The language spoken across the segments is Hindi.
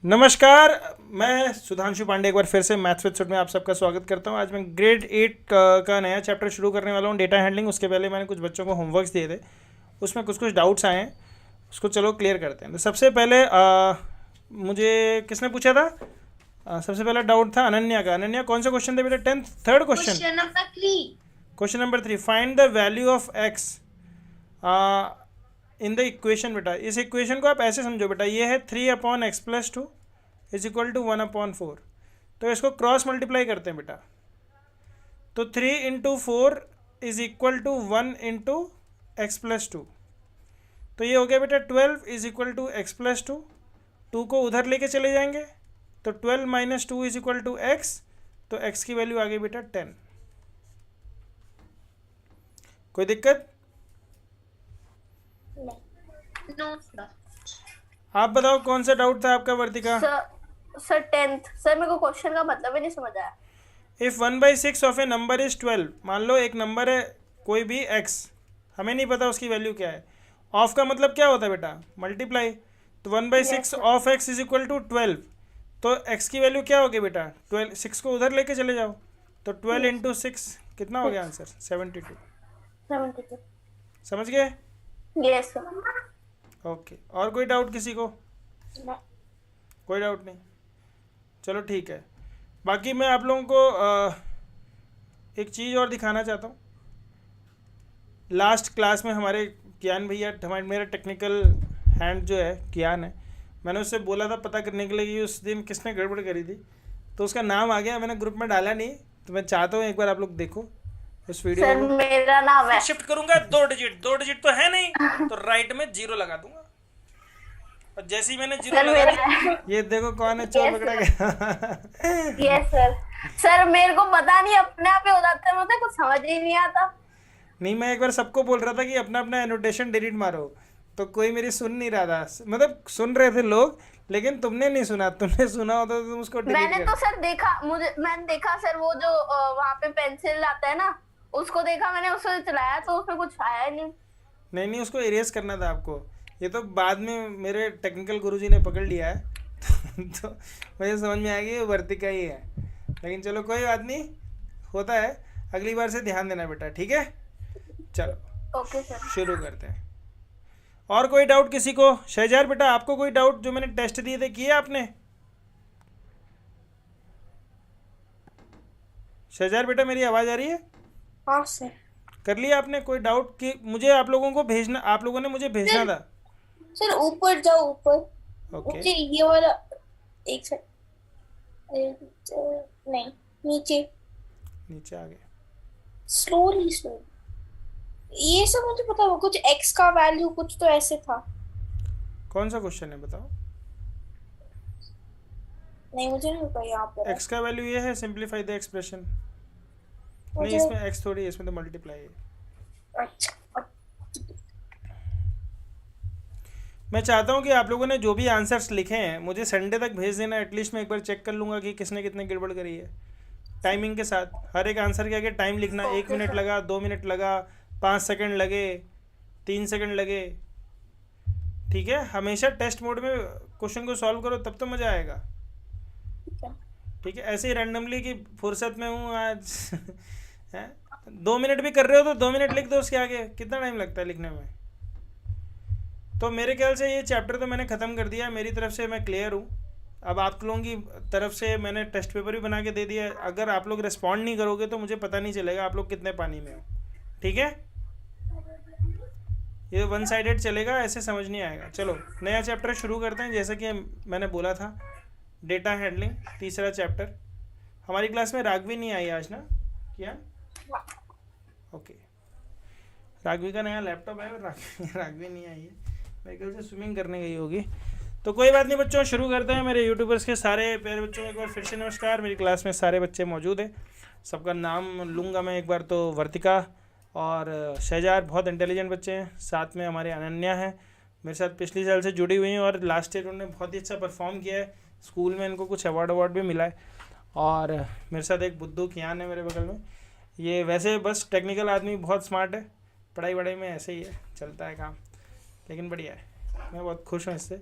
नमस्कार। मैं सुधांशु पांडे एक बार फिर से मैथ्स विद सुट में आप सबका स्वागत करता हूं। आज मैं ग्रेड 8 का नया चैप्टर शुरू करने वाला हूं, डेटा हैंडलिंग। उसके पहले मैंने कुछ बच्चों को होमवर्क्स दिए थे, उसमें कुछ कुछ डाउट्स आए हैं, उसको चलो क्लियर करते हैं। तो सबसे पहले मुझे किसने पूछा था? सबसे पहला डाउट था अनन्या का। अनन्या, कौन सा क्वेश्चन था बेटा? Tenth third question, question number 3। Question number 3। Find the value of x in the equation. बेटा इस इक्वेशन को आप ऐसे समझो बेटा, ये है 3/x+2 इज इक्वल टू 1/4। तो इसको क्रॉस मल्टीप्लाई करते हैं बेटा, तो 3 × 4 इज इक्वल टू 1 × x+2। तो ये हो गया बेटा 12 इज इक्वल टू x+2। 2 को उधर लेके चले जाएंगे तो 12 - 2 इज इक्वल टू x। तो x की वैल्यू आ गई बेटा 10। कोई दिक्कत? No sir. आप बताओ कौन सा डाउट था आपका वर्तिका? सर 10th सर, मेरे को क्वेश्चन का मतलब ही नहीं समझ आया। If 1/6 of A number is 12, मान लो एक नंबर है कोई भी x, हमें नहीं पता उसकी वैल्यू क्या है। ऑफ का मतलब क्या होता है बेटा? मल्टीप्लाई। तो 1/6 of x is equal to 12। तो x की वैल्यू क्या होगी बेटा? 12। 6 को उधर लेके चले जाओ, तो 12 × 6 कितना हो गया आंसर? 72। 72। समझ गए? Yes sir. ओके, और कोई डाउट किसी को? नहीं। कोई डाउट नहीं, चलो ठीक है। बाकी मैं आप लोगों को एक चीज़ और दिखाना चाहता हूँ। लास्ट क्लास में हमारे कियान भैया, हमारे मेरा टेक्निकल हैंड जो है कियान है, मैंने उससे बोला था पता करने के लिए कि उस दिन किसने गड़बड़ करी थी, तो उसका नाम आ गया। मैंने ग्रुप में डाला नहीं, तो मैं चाहता हूँ एक बार आप लोग देखो उस वीडियो सर को। मेरा नाम है। शिफ्ट करूंगा 2 डिजिट तो है नहीं, तो राइट में 0 लगा दूंगा। और जैसे ही मैंने 0 सर लगा मेरा दिया, ये देखो कौन है, चोर पकड़ा गया। Yes sir. सर मेरे को पता नहीं, अपने आप ही हो जाता है, मुझे कुछ समझ ही नहीं आता। नहीं, मैं एक बार सबको बोल रहा था कि अपना अपना एनोटेशन डिलीट मारो, तो कोई मेरी सुन नहीं रहा था। मतलब सुन रहे थे लोग, लेकिन तुमने नहीं सुना। तुमने सुना होता तो तुम उसको डिलीट मैंने कर। तो सर देखा, मैंने देखा सर, वो जो वहाँ पे पेंसिल आता है ना, उसको देखा मैंने, उससे चलाया तो उसमें कुछ आया ही नहीं। नहीं नहीं, उसको इरेज करना था आपको। ये तो बाद में मेरे टेक्निकल गुरुजी ने पकड़ लिया है। तो मुझे समझ में आया कि ये वर्तिका ही है। लेकिन चलो कोई बात नहीं, होता है। अगली बार से ध्यान देना बेटा, ठीक है? चलो ओके सर। शुरू करते हैं। और कोई डाउट किसी को? शहजाद बेटा, आपको कोई डाउट? जो मैंने टेस्ट दिए थे किए आपने? शहजाद बेटा, मेरी आवाज़ आ रही है? हाँ सर। कर लिया आपने? कोई डाउट? कि मुझे आप लोगों को भेजना, आप लोगों ने मुझे भेजना था। सर ऊपर जाओ, ऊपर। ओके, ये वाला एक सेकंड। नहीं, नीचे। नीचे आ गए। Slowly slowly. ये सब मुझे पता है, कुछ x का वैल्यू कुछ तो ऐसे था। कौन सा क्वेश्चन है बताओ? नहीं मुझे नहीं पता यहाँ पर है। एक्स का वैल्यू ये है, सिंप्लीफाई द एक्सप्रेशन। नहीं, मुझे इसमें एक्स थोड़ी है, इसमें तो मल्टीप्लाई है। अच्छा। मैं चाहता हूँ कि आप लोगों ने जो भी आंसर्स लिखे हैं मुझे संडे तक भेज देना। एटलीस्ट मैं एक बार चेक कर लूँगा कि किसने कितने गड़बड़ करी है। टाइमिंग के साथ हर एक आंसर के आगे टाइम लिखना। 1 मिनट लगा, 2 मिनट लगा, 5 सेकंड लगे, 3 सेकंड लगे, ठीक है? हमेशा टेस्ट मोड में क्वेश्चन को सॉल्व करो, तब तो मज़ा आएगा। ठीक है? ऐसे ही रैंडमली कि फुर्सत में हूँ आज हैं, 2 मिनट भी कर रहे हो तो 2 मिनट लिख दो उसके आगे। कितना टाइम लगता है लिखने में? तो मेरे ख्याल से ये चैप्टर तो मैंने ख़त्म कर दिया। मेरी तरफ से मैं क्लियर हूँ। अब आप लोगों की तरफ से मैंने टेस्ट पेपर भी बना के दे दिया है। अगर आप लोग रिस्पॉन्ड नहीं करोगे तो मुझे पता नहीं चलेगा आप लोग कितने पानी में हो। ठीक है? ये वन साइडेड चलेगा, ऐसे समझ नहीं आएगा। चलो नया चैप्टर शुरू करते हैं। जैसा कि मैंने बोला था, डेटा हैंडलिंग, तीसरा चैप्टर। हमारी क्लास में राघवी नहीं आई आज ना? क्या? ओके, राघवी का नया लैपटॉप है और राघवी नहीं आई है। मेरे ख्याल से स्विमिंग करने गई होगी। तो कोई बात नहीं बच्चों, शुरू करते हैं। मेरे यूट्यूबर्स के सारे प्यारे बच्चों को एक बार फिर से नमस्कार। मेरी क्लास में सारे बच्चे मौजूद हैं। सबका नाम लूँगा मैं एक बार। तो वर्तिका और शहजाद बहुत इंटेलिजेंट बच्चे हैं। साथ में हमारे अनन्या है, मेरे साथ पिछले साल से जुड़ी हुई हैं और लास्ट ईयर उन्होंने बहुत ही अच्छा परफॉर्म किया है। स्कूल में इनको कुछ अवार्ड भी मिला है। और मेरे साथ एक बुद्धू कियान है मेरे बगल में। ये वैसे बस टेक्निकल आदमी, बहुत स्मार्ट है। पढ़ाई वढ़ाई में ऐसे ही है, चलता है काम, लेकिन बढ़िया है। मैं बहुत खुश हूँ इससे।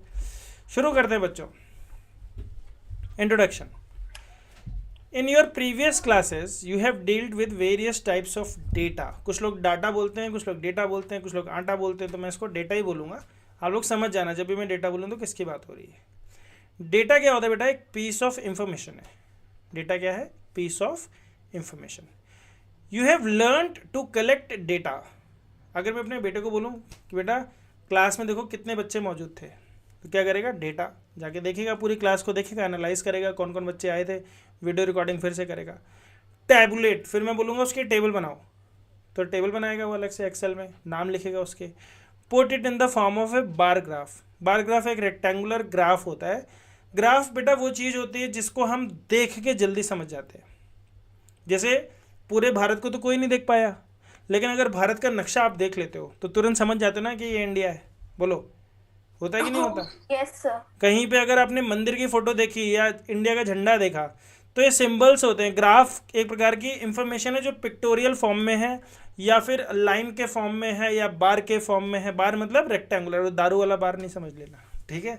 शुरू करते हैं बच्चों। Introduction. In your previous classes you have dealt with various types of data. कुछ लोग डाटा बोलते हैं, कुछ लोग डेटा बोलते हैं, कुछ लोग आटा बोलते हैं, तो मैं इसको डेटा ही बोलूँगा. आप लोग समझ जाना जब भी मैं डेटा बोलूँ तो किसकी बात हो रही है. डेटा क्या होता है बेटा? एक पीस ऑफ इंफॉर्मेशन है. डेटा क्या है? Piece of information. You have learned to collect data. अगर मैं अपने बेटे को बोलूँ कि बेटा क्लास में देखो कितने बच्चे मौजूद थे, तो क्या करेगा? डेटा जाके देखेगा, पूरी क्लास को देखेगा, एनालाइज करेगा कौन कौन बच्चे आए थे, वीडियो रिकॉर्डिंग फिर से करेगा. टैबुलेट, फिर मैं बोलूँगा उसकी टेबल बनाओ, तो टेबल बनाएगा वो अलग से एक्सेल में, नाम लिखेगा उसके. Put it in the form of A bar graph. Bar graph एक रेक्टेंगुलर ग्राफ होता है. ग्राफ बेटा वो चीज़ होती है जिसको हम देख के जल्दी समझ जाते हैं. जैसे पूरे भारत को तो कोई नहीं देख पाया, लेकिन अगर भारत का नक्शा आप देख लेते हो तो तुरंत समझ जाते हो ना कि ये इंडिया है. बोलो, होता है कि नहीं होता? Yes sir. कहीं पे अगर आपने मंदिर की फोटो देखी या इंडिया का झंडा देखा, तो ये सिंबल्स होते हैं. ग्राफ एक प्रकार की इंफॉर्मेशन है जो पिक्टोरियल फॉर्म में है, या फिर लाइन के फॉर्म में है, या बार के फॉर्म में है. बार मतलब रेक्टेंगुलर, दारू वाला बार नहीं समझ लेना, ठीक है?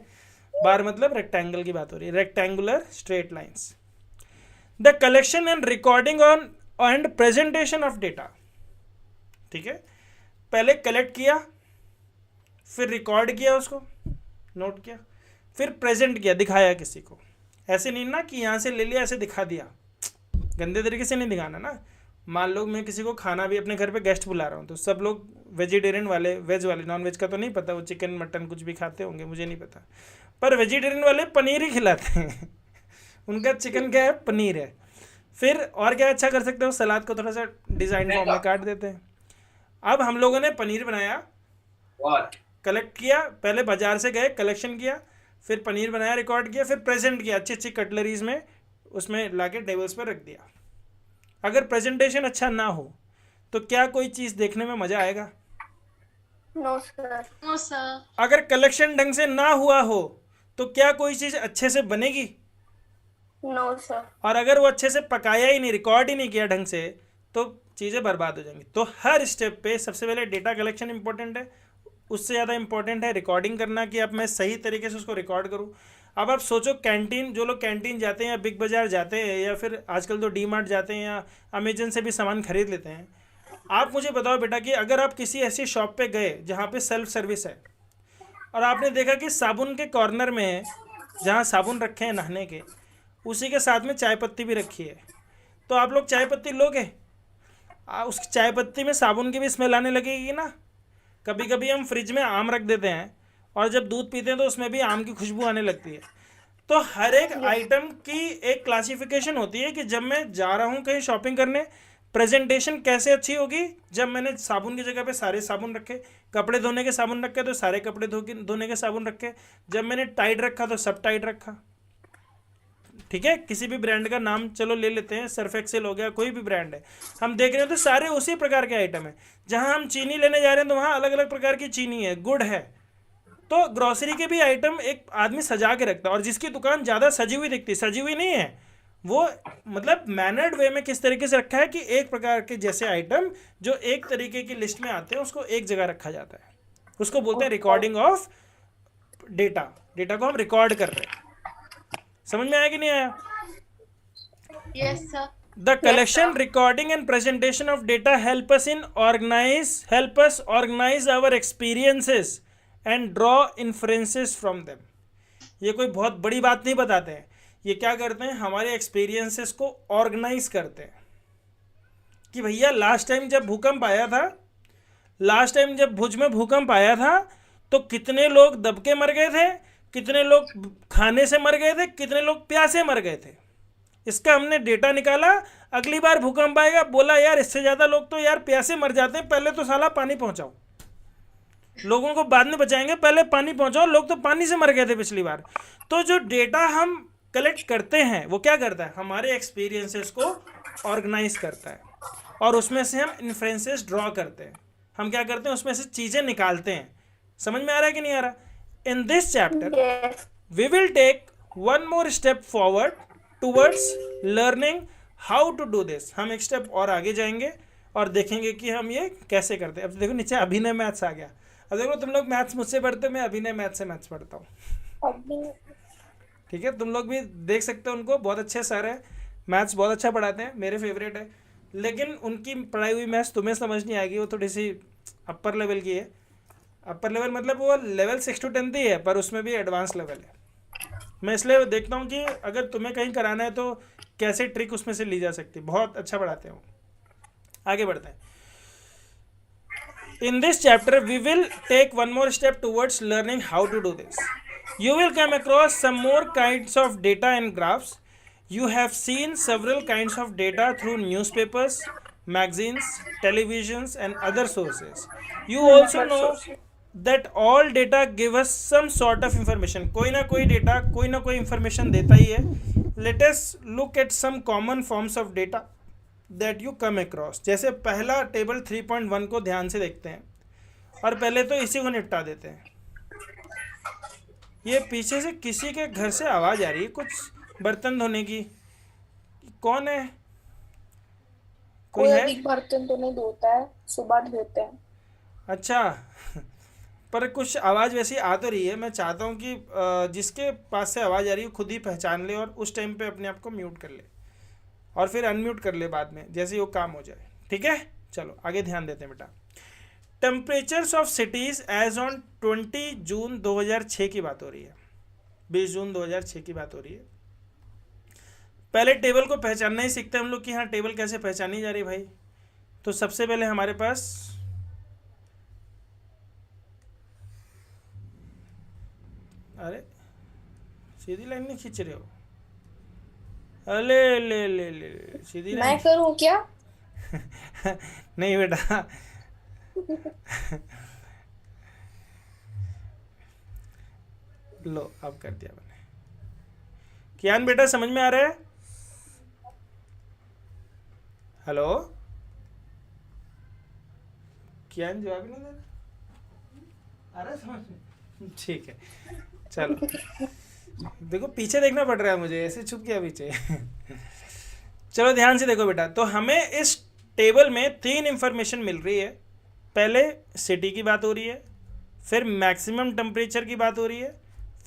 बार मतलब रेक्टेंगल की बात हो रही है, rectangular straight lines. The collection and recording on and presentation of data. ठीक है, पहले कलेक्ट किया, फिर रिकॉर्ड किया, उसको नोट किया, फिर प्रेजेंट किया, दिखाया किसी को. ऐसे नहीं ना कि यहाँ से ले लिया ऐसे दिखा दिया, गंदे तरीके से नहीं दिखाना ना. मान लो मैं किसी को खाना भी अपने घर पे गेस्ट बुला रहा हूँ, तो सब लोग वेजिटेरियन वाले, वेज वाले, नॉन वेज का तो नहीं पता, वो चिकन मटन कुछ भी खाते होंगे, मुझे नहीं पता, पर वेजिटेरियन वाले पनीर ही खिलाते हैं. उनका चिकन क्या है? पनीर है. फिर और क्या अच्छा कर सकते हो? सलाद को थोड़ा सा डिज़ाइन फॉर्म में काट देते हैं. अब हम लोगों ने पनीर बनाया, कलेक्ट किया, पहले बाजार से गए, कलेक्शन किया, फिर पनीर बनाया, रिकॉर्ड किया, फिर प्रेजेंट किया अच्छी अच्छी कटलरीज में, उसमें लाके टेबल्स पर रख दिया. अगर प्रेजेंटेशन अच्छा ना हो तो क्या कोई चीज़ देखने में मज़ा आएगा? No sir. No sir. अगर कलेक्शन ढंग से ना हुआ हो तो क्या कोई चीज़ अच्छे से बनेगी? No sir. और अगर वो अच्छे से पकाया ही नहीं, रिकॉर्ड ही नहीं किया ढंग से, तो चीज़ें बर्बाद हो जाएंगी. तो हर स्टेप पे सबसे पहले डेटा कलेक्शन इंपॉर्टेंट है, उससे ज़्यादा इंपॉर्टेंट है रिकॉर्डिंग करना, कि अब मैं सही तरीके से उसको रिकॉर्ड करूँ. अब आप सोचो, कैंटीन, जो लोग कैंटीन जाते हैं या बिग बाज़ार जाते हैं, या फिर आजकल तो डी मार्ट जाते हैं या अमेजन से भी सामान खरीद लेते हैं. आप मुझे बताओ बेटा कि अगर आप किसी ऐसी शॉप पे गए जहाँ पे सेल्फ सर्विस है, और आपने देखा कि साबुन के कॉर्नर में, जहाँ साबुन रखे हैं नहाने के, उसी के साथ में चाय पत्ती भी रखी है, तो आप लोग चाय पत्ती लोगे? उस चाय पत्ती में साबुन की भी स्मेल आने लगेगी ना. कभी कभी हम फ्रिज में आम रख देते हैं, और जब दूध पीते हैं तो उसमें भी आम की खुशबू आने लगती है. तो हर एक आइटम की एक क्लासिफिकेशन होती है कि जब मैं जा रहा हूँ कहीं शॉपिंग करने, प्रेजेंटेशन कैसे अच्छी होगी? जब मैंने साबुन की जगह पे सारे साबुन रखे, कपड़े धोने के साबुन रखे तो सारे कपड़े धोने के साबुन रखे, जब मैंने टाइड रखा तो सब टाइड रखा. ठीक है, किसी भी ब्रांड का नाम चलो ले लेते हैं, सर्फ एक्सेल हो गया, कोई भी ब्रांड है, हम देख रहे हैं तो सारे उसी प्रकार के आइटम है. जहां हम चीनी लेने जा रहे हैं तो वहां अलग अलग प्रकार की चीनी है, गुड़ है. तो ग्रोसरी के भी आइटम एक आदमी सजा के रखता है, और जिसकी दुकान ज़्यादा सजी हुई दिखती, सजी हुई नहीं है वो, मतलब मैनर्ड वे में किस तरीके से रखा है कि एक प्रकार के जैसे आइटम जो एक तरीके की लिस्ट में आते हैं उसको एक जगह रखा जाता है. उसको बोलते हैं रिकॉर्डिंग ऑफ डेटा. डेटा को हम रिकॉर्ड कर रहे हैं. समझ में आया कि नहीं आया? Yes, sir. The collection, recording and presentation of data help us organize our experiences and draw inferences from them. ये कोई बहुत बड़ी बात नहीं बताते हैं, ये क्या करते हैं? हमारे एक्सपीरियंसेस को ऑर्गेनाइज करते हैं. कि भैया लास्ट टाइम जब भूकंप आया था, लास्ट टाइम जब भुज में भूकंप आया था, तो कितने लोग दब के मर गए थे, कितने लोग खाने से मर गए थे, कितने लोग प्यासे मर गए थे. इसका हमने डेटा निकाला. अगली बार भूकंप आएगा, बोला यार इससे ज़्यादा लोग तो यार प्यासे मर जाते हैं, पहले तो साला पानी पहुंचाओ, लोगों को बाद में बचाएंगे, पहले पानी पहुंचाओ, लोग तो पानी से मर गए थे पिछली बार. तो जो डेटा हम कलेक्ट करते हैं वो क्या करता है? हमारे एक्सपीरियंसेस को ऑर्गेनाइज करता है, और उसमें से हम इन्फ्रेंसेस ड्रॉ करते हैं. हम क्या करते हैं? उसमें से चीज़ें निकालते हैं. समझ में आ रहा है कि नहीं आ रहा? In this chapter, Yes. we will take one more step forward towards learning how to do this. हम एक स्टेप और आगे जाएंगे और देखेंगे कि हम ये कैसे करते हैं. अब देखो नीचे अभिनय मैथ्स आ गया. अब देखो तुम लोग मैथ्स मुझसे पढ़ते हो, मैं अभिनय मैथ्स से मैथ्स पढ़ता हूँ. ठीक है, तुम लोग भी देख सकते हो उनको, बहुत अच्छे सर है, मैथ्स बहुत अच्छा पढ़ाते हैं, मेरे फेवरेट है। लेकिन उनकी पढ़ाई हुई मैथ्स तुम्हें समझ नहीं आएगी, वो थोड़ी सी अपर लेवल की है। अपर लेवल मतलब वो लेवल 6 to 10 ही है, पर उसमें भी एडवांस लेवल है। मैं इसलिए देखता हूँ कि अगर तुम्हें कहीं कराना है तो कैसे ट्रिक उसमें से ली जा सकती है, बहुत अच्छा पढ़ाते हैं वो। आगे बढ़ते हैं। In this chapter, we will take one more step towards learning how to do this. You will come across some more kinds of data and graphs. You have seen several kinds of data through newspapers, magazines, televisions, and other sources. You also know that all data give us some sort of information. कोई ना कोई डेटा कोई ना कोई information देता ही है. Let us look at some common forms of data that you come across. जैसे पहला टेबल 3.1 को ध्यान से देखते हैं, और पहले तो इसी को निपटा देते हैं। ये पीछे से किसी के घर से आवाज़ आ रही है, कुछ बर्तन धोने की। कौन है? कोई है? अभी बर्तन तो नहीं धोता है, सुबह धोते हैं। अच्छा पर कुछ आवाज़ वैसी आ तो रही है। मैं चाहता हूँ कि जिसके पास से आवाज़ आ रही है खुद ही पहचान ले और उस टाइम पे अपने आप को म्यूट कर ले, और फिर अनम्यूट कर ले बाद में, जैसे ही वो काम हो जाए। ठीक है, चलो आगे ध्यान देते हैं बेटा। Temperatures of cities as on 20 June 2006 की बात हो रही है, 20 जून 2006 की बात हो रही है। पहले टेबल को पहचानना ही सीखते हैं हम लोग कि हाँ टेबल कैसे पहचानी जा रही भाई। तो सबसे पहले हमारे पास अरे सीधी लाइन नहीं खींच रहे हो, अले ले ले ले सीधी मैं लाइन। करूं क्या? नहीं बेटा लो अब कर दिया मैंने। कियान बेटा समझ में आ रहा है? हेलो कियान जवाब ही नहीं दे रहा। अरे समझ में, ठीक है चलो। देखो पीछे देखना पड़ रहा है मुझे, ऐसे छुप गया पीछे। चलो ध्यान से देखो बेटा, तो हमें इस टेबल में 3 इंफॉर्मेशन मिल रही है। पहले सिटी की बात हो रही है, फिर मैक्सिमम टेम्परेचर की बात हो रही है,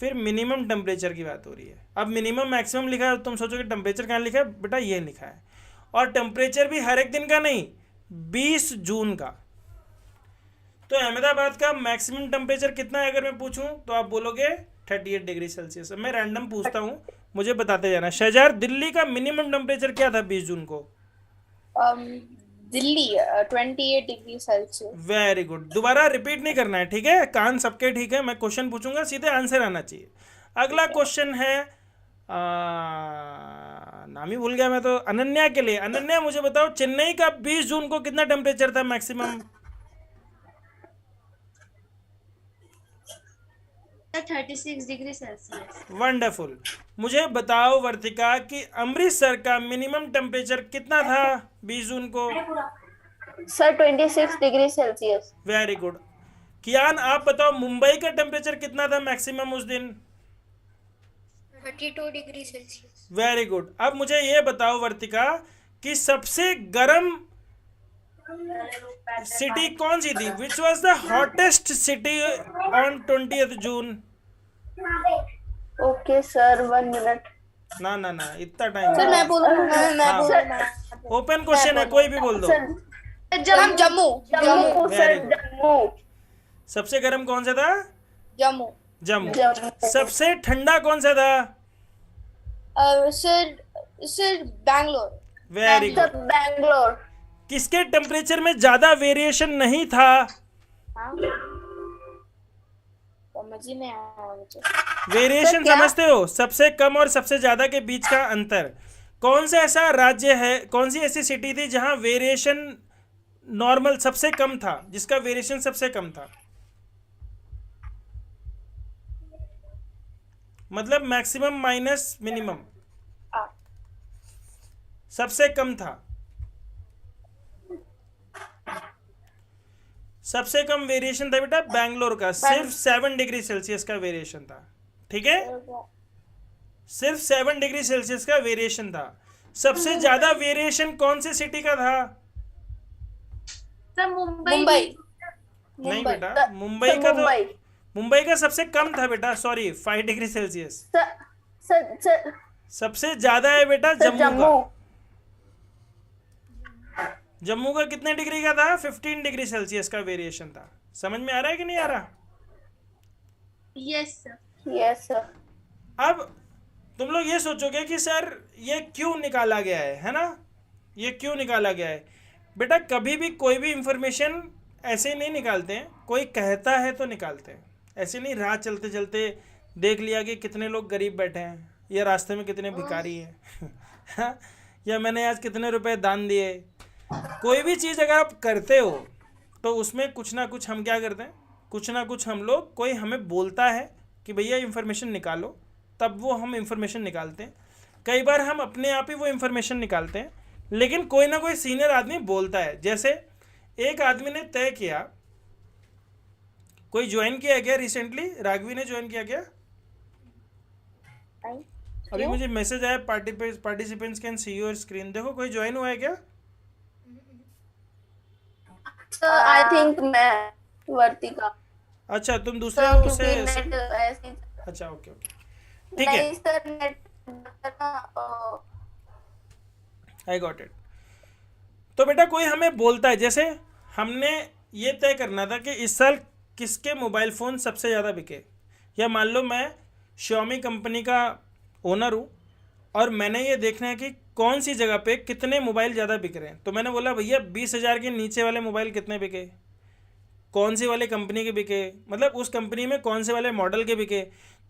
फिर मिनिमम टेम्परेचर की बात हो रही है। अब मिनिमम मैक्सिमम लिखा है, तुम सोचोगे टेम्परेचर कहाँ लिखा है बेटा, ये लिखा है। और टेम्परेचर भी हर एक दिन का नहीं, 20 जून का। तो अहमदाबाद का मैक्सिमम टेम्परेचर कितना है अगर मैं पूछूं तो आप बोलोगे 38 डिग्री सेल्सियस। मैं रैंडम पूछता हूं, मुझे बताते जाना। शहजाद, दिल्ली का मिनिमम टेम्परेचर क्या था 20 जून को? Delhi 28 degree Celsius. Very good. दोबारा रिपीट नहीं करना है, ठीक है? कान सबके ठीक है, मैं क्वेश्चन पूछूंगा, सीधे आंसर आना चाहिए। अगला क्वेश्चन है नाम ही भूल गया मैं तो, अनन्या के लिए। अनन्या मुझे बताओ, चेन्नई का 20 जून को कितना टेम्परेचर था मैक्सिमम? 36 degree Celsius. वंडरफुल। मुझे बताओ वर्तिका कि अमृतसर का मिनिमम टेम्परेचर कितना था 20 जून को? Sir 26 degree Celsius. Very good. Kiyan आप बताओ, मुंबई का टेम्परेचर कितना था मैक्सिमम उस दिन? 32 डिग्री सेल्सियस। Very good. अब मुझे ये बताओ वर्तिका कि सबसे गर्म सिटी कौन सी थी? Which was the hottest city on 20th June? Okay sir 1 minute. ना ना ना, इतना टाइम सर मैं बोलूं, मैं हाँ। बोलूं। ओपन क्वेश्चन है, कोई भी बोल दो। सर हम Jammu. Jammu sir, Very good. Jammu. सबसे गर्म कौन सा था? जम्मू। जम्मू। जम्मू। सबसे ठंडा कौन सा था? Sir Bangalore. Very sir good. Bangalore. किसके टेम्परेचर में ज्यादा वेरिएशन नहीं था? समझ ही नहीं आया मुझे। वेरिएशन क्या? समझते हो? सबसे कम और सबसे ज्यादा के बीच का अंतर। कौन सा ऐसा राज्य है, कौन सी ऐसी सिटी थी जहां वेरिएशन नॉर्मल सबसे कम था, जिसका वेरिएशन सबसे कम था? मतलब मैक्सिमम माइनस मिनिमम सबसे कम था। सबसे कम वेरिएशन था बेटा बैंगलोर का, सिर्फ 7 डिग्री सेल्सियस का वेरिएशन था। ठीक है, सिर्फ 7 डिग्री सेल्सियस का वेरिएशन था। सबसे ज्यादा वेरिएशन कौन सी सिटी का था? सर मुंबई। नहीं बेटा, मुंबई का तो मुंबई का सबसे कम था बेटा, सॉरी 5 डिग्री सेल्सियस। सर सबसे ज्यादा है बेटा सर जम्मू जम्मू। का। जम्मू का कितने डिग्री का था? 15 डिग्री सेल्सियस का वेरिएशन था। समझ में आ रहा है कि नहीं आ रहा? Yes sir. Yes sir. अब तुम लोग ये सोचोगे कि सर ये क्यों निकाला गया है ना? ये क्यों निकाला गया है? बेटा कभी भी कोई भी इंफॉर्मेशन ऐसे नहीं निकालते हैं, कोई कहता है तो निकालते हैं। ऐसे नहीं राह चलते चलते देख लिया कि कितने लोग गरीब बैठे हैं, या रास्ते में कितने भिखारी हैं या मैंने आज कितने रुपए दान दिए। कोई भी चीज़ अगर आप करते हो तो उसमें कुछ ना कुछ हम क्या करते हैं, कुछ ना कुछ हम लोग, कोई हमें बोलता है कि भैया इंफॉर्मेशन निकालो, तब वो हम इंफॉर्मेशन निकालते हैं। कई बार हम अपने आप ही वो इंफॉर्मेशन निकालते हैं, लेकिन कोई ना कोई सीनियर आदमी बोलता है। जैसे एक आदमी ने तय किया, कोई ज्वाइन किया क्या रिसेंटली? राघवी ने ज्वाइन किया क्या? अभी मुझे मैसेज आया, participants can see your screen. देखो कोई ज्वाइन हुआ है क्या? सर आई थिंक मैं वर्तिका। अच्छा तुम दूसरे सर उससे, क्योंकि नेट ऐसे ही। अच्छा ओके ओके ठीक है, नहीं sir net I got it. तो बेटा कोई हमें बोलता है, जैसे हमने ये तय करना था कि इस साल किसके मोबाइल फ़ोन सबसे ज़्यादा बिके, या मान लो मैं Xiaomi कंपनी का ओनर हूँ और मैंने ये देखना है कि कौन सी जगह पे कितने मोबाइल ज़्यादा बिक रहे हैं। तो मैंने बोला भैया 20,000 के नीचे वाले मोबाइल कितने बिके, कौन सी वाले कंपनी के बिके, मतलब उस कंपनी में कौन से वाले मॉडल के बिके।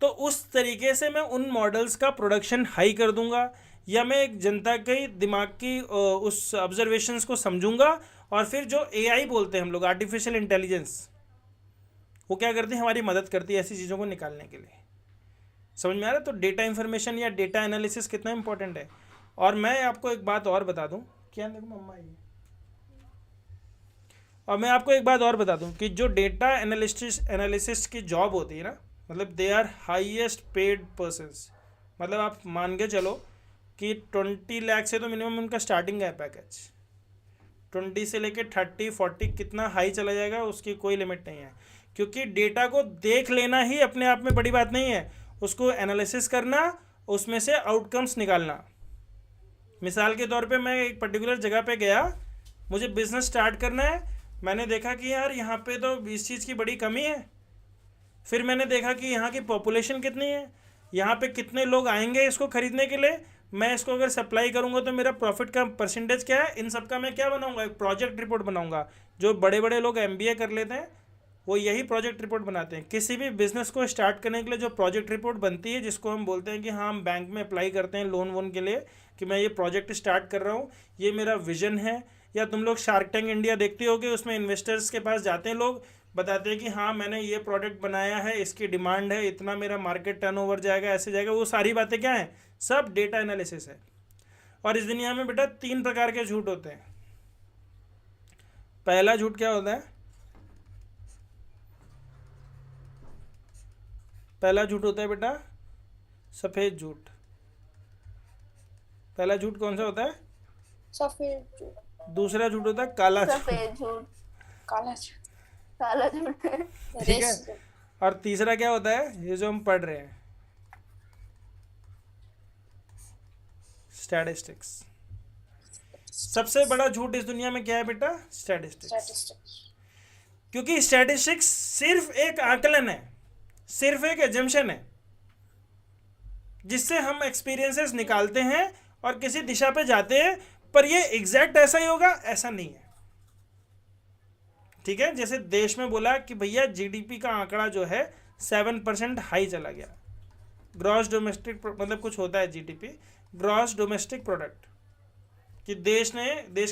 तो उस तरीके से मैं उन मॉडल्स का प्रोडक्शन हाई कर दूंगा, या मैं एक जनता के दिमाग की उस ऑब्जर्वेशंस को समझूंगा, और फिर जो AI बोलते हैं हम लोग, आर्टिफिशियल इंटेलिजेंस, वो क्या करती है, हमारी मदद करती है ऐसी चीज़ों को निकालने के लिए। समझ में आ रहा है? तो डेटा इन्फॉर्मेशन या डेटा एनालिसिस कितना इंपॉर्टेंट है। और मैं आपको एक बात और बता दूं, क्या देखो मम्मा ये, और मैं आपको एक बात और बता दूं कि जो डेटा एनालिसिस्ट की जॉब होती है ना, मतलब they are highest paid persons. मतलब आप मान के चलो कि 20 लाख से तो मिनिमम उनका स्टार्टिंग है पैकेज, 20 से लेके 30-40 कितना हाई चला जाएगा उसकी कोई लिमिट नहीं है। क्योंकि डेटा को देख लेना ही अपने आप में बड़ी बात नहीं है, उसको एनालिसिस करना, उसमें से आउटकम्स निकालना। मिसाल के तौर पे मैं एक पर्टिकुलर जगह पे गया, मुझे बिजनेस स्टार्ट करना है, मैंने देखा कि यार यहाँ पे तो इस चीज़ की बड़ी कमी है। फिर मैंने देखा कि यहाँ की पॉपुलेशन कितनी है, यहाँ पे कितने लोग आएंगे इसको ख़रीदने के लिए, मैं इसको अगर सप्लाई करूँगा तो मेरा प्रॉफिट का परसेंटेज क्या है। इन सब का मैं क्या बनाऊँगा, एक प्रोजेक्ट रिपोर्ट बनाऊँगा। जो बड़े बड़े लोग MBA कर लेते हैं वो यही प्रोजेक्ट रिपोर्ट बनाते हैं। किसी भी बिज़नेस को स्टार्ट करने के लिए जो प्रोजेक्ट रिपोर्ट बनती है, जिसको हम बोलते हैं कि हाँ हम बैंक में अप्लाई करते हैं लोन वोन के लिए, कि मैं ये प्रोजेक्ट स्टार्ट कर रहा हूँ, ये मेरा विजन है। या तुम लोग शार्क टैंक इंडिया देखते होगे, उसमें इन्वेस्टर्स के पास जाते हैं लोग, बताते हैं कि हाँ मैंने ये प्रोडक्ट बनाया है, इसकी डिमांड है, इतना मेरा मार्केट टर्नओवर जाएगा, ऐसे जाएगा। वो सारी बातें क्या हैं, सब डेटा एनालिसिस है। और इस दुनिया में बेटा 3 प्रकार के झूठ होते हैं। पहला झूठ क्या होता है, पहला झूठ होता है बेटा सफ़ेद झूठ। पहला झूठ कौन सा होता है, सफेद झूठ। दूसरा झूठ होता है काला झूठ, सफेद झूठ, काला झूठ। काला झूठ। ठीक है। और तीसरा क्या होता है, ये जो हम पढ़ रहे हैं, स्टैटिस्टिक्स। सबसे बड़ा झूठ इस दुनिया में क्या है बेटा, स्टैटिस्टिक्स। क्योंकि स्टैटिस्टिक्स सिर्फ एक आकलन है, सिर्फ एक एजम्पशन है, जिससे हम एक्सपीरियंसेस निकालते हैं और किसी दिशा पे जाते हैं, पर ये एग्जैक्ट ऐसा ही होगा ऐसा नहीं है। ठीक है, जैसे देश में बोला कि भैया GDP का आंकड़ा जो है 7% हाई चला गया। ग्रॉस डोमेस्टिक, मतलब कुछ होता है GDP, ग्रॉस डोमेस्टिक प्रोडक्ट, कि देश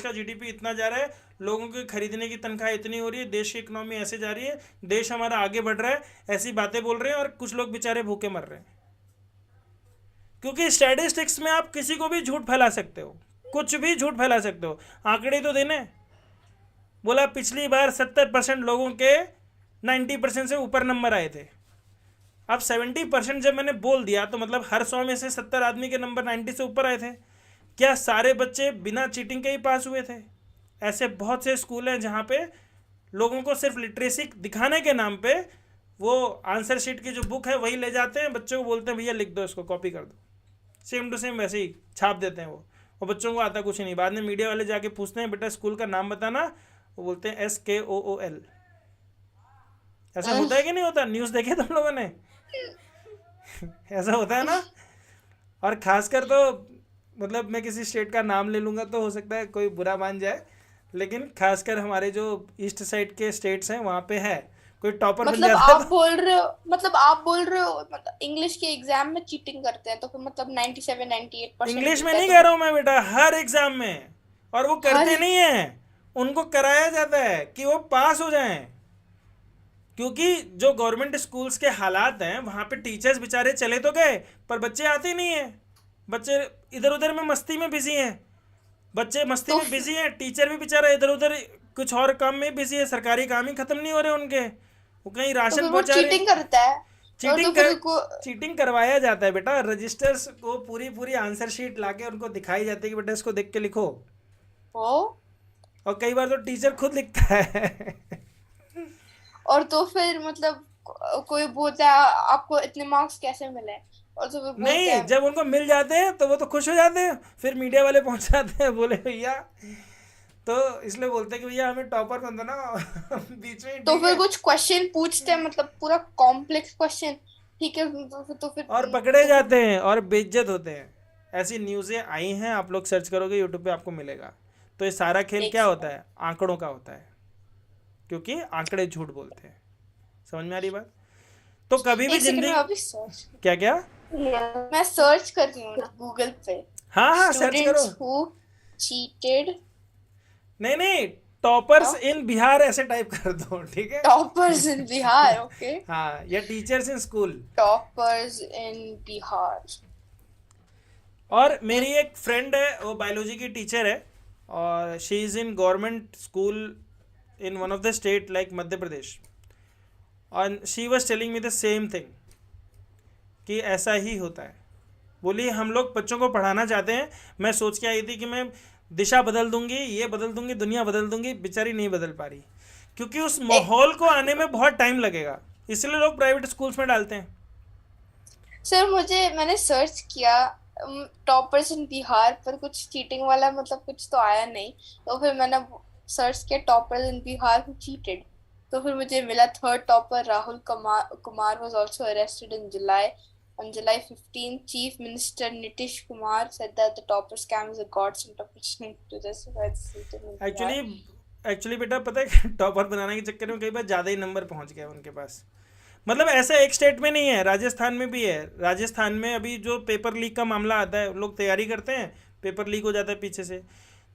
का GDP इतना जा रहा है, लोगों के खरीदने की तनख्वाह इतनी हो रही है, देश की इकोनॉमी ऐसे जा रही है, देश हमारा आगे बढ़ रहा है, ऐसी बातें बोल रहे हैं, और कुछ लोग बेचारे भूखे मर रहे हैं। क्योंकि स्टैटिस्टिक्स में आप किसी को भी झूठ फैला सकते हो, कुछ भी झूठ फैला सकते हो। आंकड़े तो देने बोला पिछली बार 70% लोगों के 90% से ऊपर नंबर आए थे। अब 70% जब मैंने बोल दिया तो मतलब हर 100 में से 70 आदमी के नंबर 90 से ऊपर आए थे। क्या सारे बच्चे बिना चीटिंग के ही पास हुए थे? ऐसे बहुत से स्कूल हैं जहाँ पे लोगों को सिर्फ लिटरेसी दिखाने के नाम पे वो आंसर शीट की जो बुक है वही ले जाते हैं, बच्चों को बोलते हैं भैया लिख दो, इसको कॉपी कर दो। सेम टू सेम वैसे ही छाप देते हैं वो, और बच्चों को आता कुछ नहीं। बाद में मीडिया वाले जाके पूछते हैं बेटा स्कूल का नाम बताना, वो बोलते हैं SKOOL। ऐसा होता है कि नहीं होता? न्यूज़ देखे तुम लोगों ने? ऐसा होता है ना। और खासकर तो मतलब मैं किसी स्टेट का नाम ले लूँगा तो हो सकता है कोई बुरा मान जाए, लेकिन खासकर हमारे जो ईस्ट साइड के स्टेट्स हैं वहाँ पे है, कोई टॉपर बन मतलब जाता आप है बोल रहे हो, मतलब इंग्लिश के एग्जाम में चीटिंग करते हैं तो फिर मतलब 97-98% इंग्लिश में नहीं कह रहा हूँ मैं बेटा, हर एग्जाम में। और वो करते हर- नहीं है, उनको कराया जाता है कि वो पास हो जाएं, क्योंकि जो गवर्नमेंट स्कूल्स के हालात हैं वहाँ पे टीचर्स बेचारे चले तो गए पर बच्चे आते नहीं हैं, बच्चे इधर उधर में मस्ती में बिजी हैं, बच्चे मस्ती में बिजी हैं, टीचर भी बेचारा इधर उधर कुछ और काम में बिजी है, सरकारी काम ही खत्म नहीं हो रहे उनके, वो कहीं तो राशन फिर वो पहुंचा रहे। चीटिंग करता है और तो फिर चीटिंग करवाया जाता है बेटा, रजिस्टर्स को पूरी आंसर शीट लाके उनको दिखाई जाती है कि बेटा इसको देख के लिखो, वो और कई बार तो टीचर खुद लिखता है। और तो फिर मतलब कोई बोलता है आपको इतने मार्क्स कैसे मिले, और तो फिर बोलते नहीं, हैं जब उनको मिल जाते हैं तो वो तो खुश हो जाते हैं, फिर मीडिया वाले पहुंच जाते हैं, बोले भैया, तो इसलिए बोलते हैं कि भैया हमें टॉपर बन दो ना बीच में ही, तो ठीक फिर है? कुछ क्वेश्चन पूछते हैं, मतलब पूरा कॉम्प्लेक्स क्वेश्चन, ठीक है, तो फिर और पकड़े जाते हैं और बेइज्जत होते हैं। ऐसी न्यूज़ें आई हैं, आप लोग सर्च करोगे यूट्यूब पे आपको मिलेगा। तो ये सारा खेल क्या होता है? आंकड़ों का होता है, क्योंकि आंकड़े झूठ बोलते हैं। समझ में आ रही बात? तो कभी भी एक सेकंड में जिंदगी अभी सर्च, क्या क्या मैं सर्च कर रही हूँ गूगल पे, हाँ सर्च करो। स्टूडेंट्स हु चीटेड, नहीं टॉपर्स इन बिहार ऐसे टाइप कर दो, ठीक है? टॉपर्स इन बिहार, ओके, हाँ, या टीचर्स इन स्कूल। टॉपर्स इन बिहार। और मेरी एक फ्रेंड है, वो बायोलॉजी की टीचर है, और she is in government school in one of the state like Madhya Pradesh, और she was telling me the same thing कि ऐसा ही होता है। बोली हम लोग बच्चों को पढ़ाना चाहते हैं, मैं सोच के आई थी कि मैं दिशा बदल दूंगी, ये बदल दूंगी, दुनिया बदल दूंगी, बेचारी नहीं बदल पा रही, क्योंकि उस माहौल को आने में बहुत टाइम लगेगा, इसलिए लोग प्राइवेट स्कूल्स में डालते हैं। सर मैंने सर्च किया टॉपर्स इन बिहार पर, कुछ चीटिंग वाला मतलब कुछ तो आया नहीं, तो फिर मैंने सर्च किया toppers in Bihar who cheated, तो फिर मुझे मिला third topper Rahul Kumar was also arrested in July. On July 15, Chief Minister Nitish Kumar said that the topper scam is a godsend opportunity to justify the system in Bihar. Actually बेटा पता है टॉपर बनाने के चक्कर में कई बार ज़्यादा ही नंबर पहुंच गया उनके पास। मतलब ऐसा एक स्टेट में नहीं है, राजस्थान में भी है। राजस्थान में अभी जो पेपर लीक का मामला आता है, लोग तैयारी करते हैं, पेपर लीक हो जाता है पीछे से।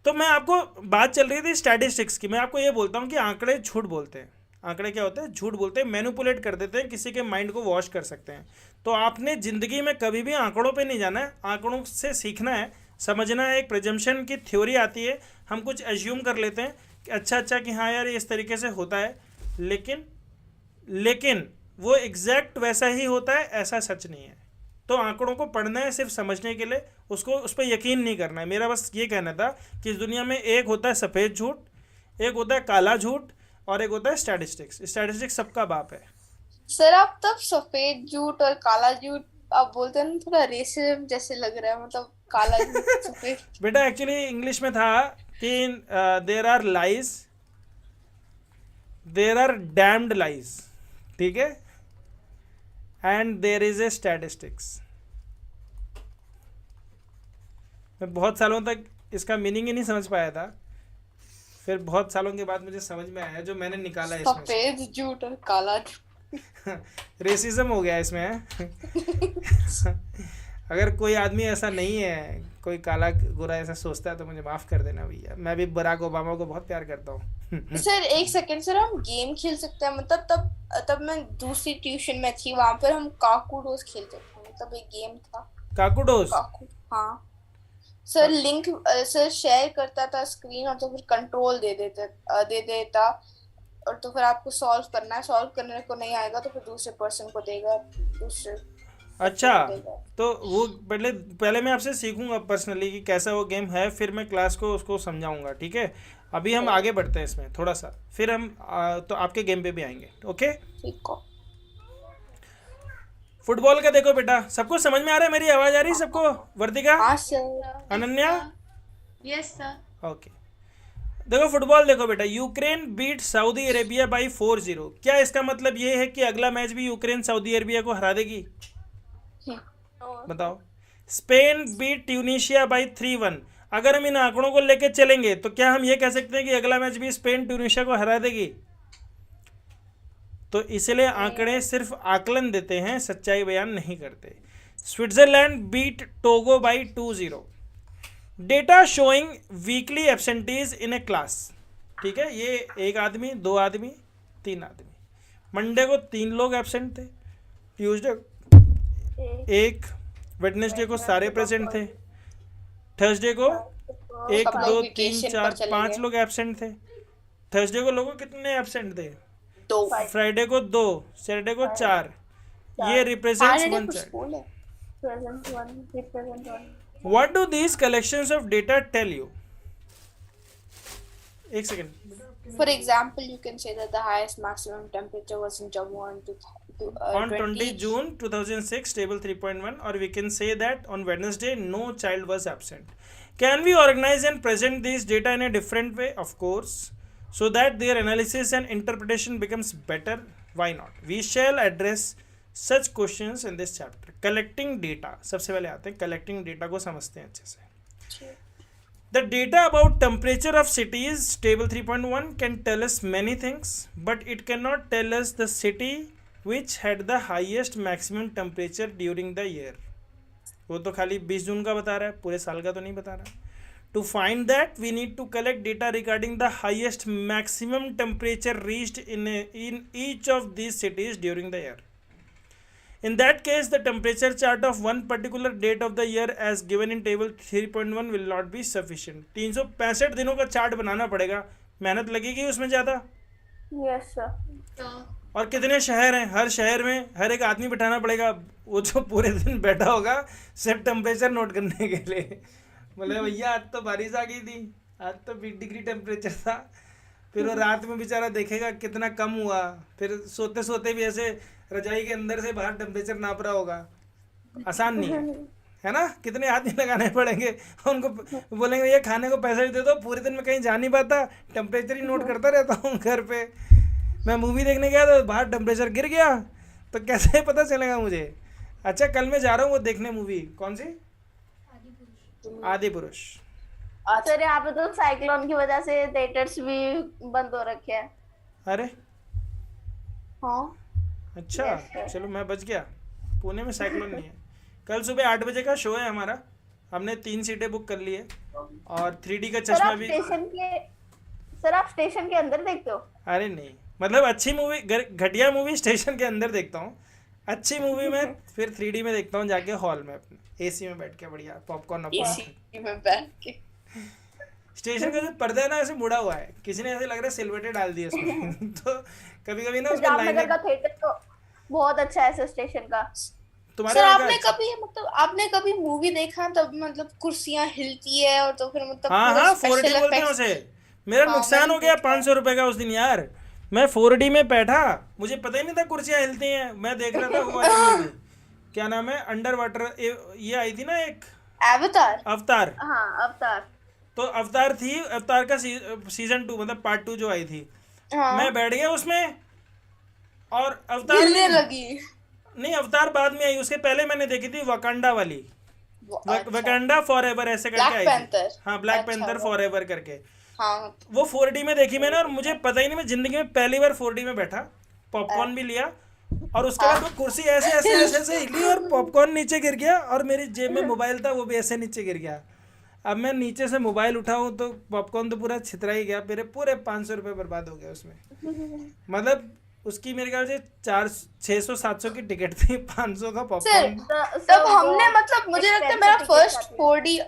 तो मैं आपको बात चल रही थी स्टैटिस्टिक्स की, मैं आपको ये बोलता हूँ कि आंकड़े झूठ बोलते हैं। आंकड़े क्या होते हैं? झूठ बोलते हैं, मैनिपुलेट कर देते हैं, किसी के माइंड को वॉश कर सकते हैं। तो आपने ज़िंदगी में कभी भी आंकड़ों पे नहीं जाना है, आंकड़ों से सीखना है, समझना है। एक प्रिजम्पशन की थ्योरी आती है, हम कुछ एज्यूम कर लेते हैं कि अच्छा कि हाँ यार ये इस तरीके से होता है, लेकिन वो एग्जैक्ट वैसा ही होता है, ऐसा सच नहीं है। तो आंकड़ों को पढ़ना है सिर्फ समझने के लिए, उस पर यकीन नहीं करना है। मेरा बस ये कहना था कि इस दुनिया में एक होता है सफ़ेद झूठ, एक होता है काला झूठ, और एक होता है स्टैटिस्टिक्स। स्टैटिस्टिक्स सबका बाप है। सर आप तब सफेद झूठ और काला झूठ आप बोलते हैं ना, थोड़ा रेसिज्म जैसे लग रहा है, मतलब काला झूठ सफेद। बेटा एक्चुअली इंग्लिश में था कि there are lies, there are damned lies, ठीक है, and there is a statistics. मैं बहुत सालों तक इसका मीनिंग ही नहीं समझ पाया था, फिर बहुत सालों के बाद मुझे समझ में आया, जो मैंने निकाला इसमें से। सफेद झूठ और काला झूठ, रेसिज्म हो गया इसमें। अगर कोई आदमी ऐसा नहीं है, कोई काला गोरा ऐसा सोचता है तो मुझे माफ़ कर देना भैया, मैं भी बराक ओबामा को बहुत प्यार करता हूँ। सर एक सेकंड, सर हम गेम खेल सकते हैं, मतलब तब मैं दूसरी ट्यूशन में थी, वहां पर हम काकूडोस खेलते थे, मतलब एक गेम था काकूडोस। हाँ सर, लिंक सर शेयर करता था स्क्रीन, और तो फिर कंट्रोल दे देता, और तो फिर आपको सॉल्व करना है, सॉल्व करने को नहीं आएगा तो फिर दूसरे पर्सन को देगा, दूसरे। अच्छा, तो वो पहले मैं आपसे सीखूंगा पर्सनली कि कैसा वो गेम है, फिर मैं क्लास को उसको समझाऊंगा, ठीक है? अभी हम आगे बढ़ते हैं इसमें थोड़ा सा, फिर हम तो आपके गेम पे भी आएंगे, ओके? ठीक है। फुटबॉल का देखो बेटा, सबको समझ में आ रहा है? मेरी आवाज आ रही है सबको? वर्तिका, हाँ sir. Ananya, yes sir. Okay. देखो फुटबॉल देखो बेटा, Ukraine beat Saudi Arabia by 4-0। क्या इसका मतलब ये है कि अगला मैच भी यूक्रेन सऊदी अरेबिया को हरा देगी? बताओ। Spain beat Tunisia by 3-1। अगर हम इन आंकड़ों को लेकर चलेंगे तो क्या हम ये कह सकते हैं कि अगला मैच भी स्पेन ट्यूनीशिया को हरा देगी? तो इसलिए आंकड़े सिर्फ आकलन देते हैं, सच्चाई बयान नहीं करते। Switzerland beat Togo by 2-0। Data showing weekly absentees in a class. ठीक है, ये एक आदमी, दो आदमी, तीन आदमी। मंडे को 3 लोग एब्सेंट थे, ट्यूसडे एक, वेडनेसडे को सारे प्रेजेंट थे, थर्सडे को 1 सब 2 लोग 3 vacation 4 पर चले 5 गए। लोग एब्सेंट थे। थर्सडे को लोगों कितने एब्सेंट थे? 2। फ्राइडे को 2, सैटरडे को 4। ये रिप्रेजेंट्स सैटरडे वन को चाइल्ड। स्कूल है। present one, represent one. What do these collections of data tell you? एक second. For example, you can say that the highest maximum temperature was in Jammu on On 20 June 2006, table 3.1, or we can say that on Wednesday, no child was absent. Can we organize and present these data in a different way? Of course, so that their analysis and interpretation becomes better. Why not? We shall address such questions in this chapter. Collecting data. सबसे पहले आते हैं collecting data को समझते हैं अच्छे से. The data about temperature of cities, table 3.1, can tell us many things, but it cannot tell us the city which had the highest maximum temperature during the year. वो तो खाली 20 जून का बता रहा है, पूरे साल का तो नहीं बता रहा. To find that, we need to collect data regarding the highest maximum temperature reached in each of these cities during the year. In that case, the temperature chart of one particular date of the year as given in table 3.1 will not be sufficient. 365 दिनों का चार्ट बनाना पड़ेगा, मेहनत लगेगी उसमें ज़्यादा. Yes sir. और कितने शहर हैं, हर शहर में हर एक आदमी बिठाना पड़ेगा, वो जो पूरे दिन बैठा होगा सिर्फ टेम्परेचर नोट करने के लिए. बोले भैया आज तो बारिश आ गई थी, आज तो 20 डिग्री टेम्परेचर था. फिर वो रात में बेचारा देखेगा कितना कम हुआ, फिर सोते सोते भी ऐसे रजाई के अंदर से बाहर टेम्परेचर नाप रहा होगा. आसान नहीं है ना? कितने आदमी लगाने पड़ेंगे, उनको बोलेंगे ये खाने को पैसा भी दे दो, पूरे दिन में कहीं जा नहीं पाता, टेम्परेचर ही नोट करता रहता हूँ घर पे. मैं मूवी देखने गया तो बाहर टेम्परेचर गिर गया, तो कैसे पता चलेगा मुझे? अच्छा कल मैं जा रहा हूँ वो देखने मूवी, कौन सी? आदि पुरुष. सर यहाँ पे तो साइक्लोन की वजह से थिएटर्स भी बंद हो रखे हैं. अरे हाँ. अच्छा, Yes, sir. चलो मैं बच गया. पुणे में साइक्लोन नहीं है. कल सुबह 8 बजे का शो है हमारा, हमने 3 सीटें बुक कर ली है, और 3D का सर चश्मा आप भी. स्टेशन के अंदर देखते हो? अरे नहीं, मतलब अच्छी मूवी, घटिया मूवी स्टेशन के अंदर देखता हूँ, अच्छी मूवी में फिर 3D में देखता हूँ जाके हॉल में अपने AC में बैठ के बढ़िया पॉपकॉर्न. एसी में बैठ के. स्टेशन का जो पर्दा है ना ऐसे मुड़ा हुआ है, किसी ने ऐसे लग रहा है सिलवटें डाल दी उसमें. तो कभी कभी ना उसमें जामनगर लाइनें. का थिएटर तो बहुत अच्छा है सर स्टेशन का. तुम्हारे सर वहाँ का आपने अच्छा- कभी मतलब आपने कभी मूवी देखा तब मतलब कुर्सियां हिलती है और तो फिर मतलब हाँ पूरा हाँ, special 4D बोलते हैं effects- उसे. मेरा हाँ, नुकसान मैंने हो गया देखा है। 500 रुपए का उस दिन यार. मैं 4D में बैठा, मुझे पता ही नहीं था कुर्सियां हिलती हैं. मैं देख रहा था वो वाली movie. क्या नाम है, अंडर वाटर, ये आई थी ना एक एवतार. अवतार. हाँ अवतार. तो अवतार थी, अवतार का सीजन 2 मतलब पार्ट 2 जो आई थी. हाँ. मैं बैठ गया उसमें, और अवतार हिलने लगी. नहीं, अवतार बाद में आई. उसके पहले मैंने देखी थी वकांडा वाली, अच्छा. वकांडा फॉर एवर ऐसे करके Black आई थी. Panther. हाँ, ब्लैक अच्छा, पैंथर वो- फॉर एवर करके. हाँ. वो 4D में देखी मैंने, और मुझे पता ही नहीं, मैं जिंदगी में पहली बार 4D में बैठा, पॉपकॉर्न भी लिया, और उसके बाद वो कुर्सी ऐसे ऐसे ऐसे ऐसे हिली और पॉपकॉर्न नीचे गिर गया, और मेरी जेब में मोबाइल था वो भी ऐसे नीचे गिर गया. अब मैं नीचे से मोबाइल उठाऊं तो पॉपकॉर्न तो पूरा छितरा ही गया, मेरे पूरे 500 रुपये बर्बाद हो गए उसमें. मतलब उसकी मेरे ख्याल से 600-700 की टिकट थी, 500 का पॉपकॉर्न. तब हमने मतलब मुझे लगता है मेरा फर्स्ट 4D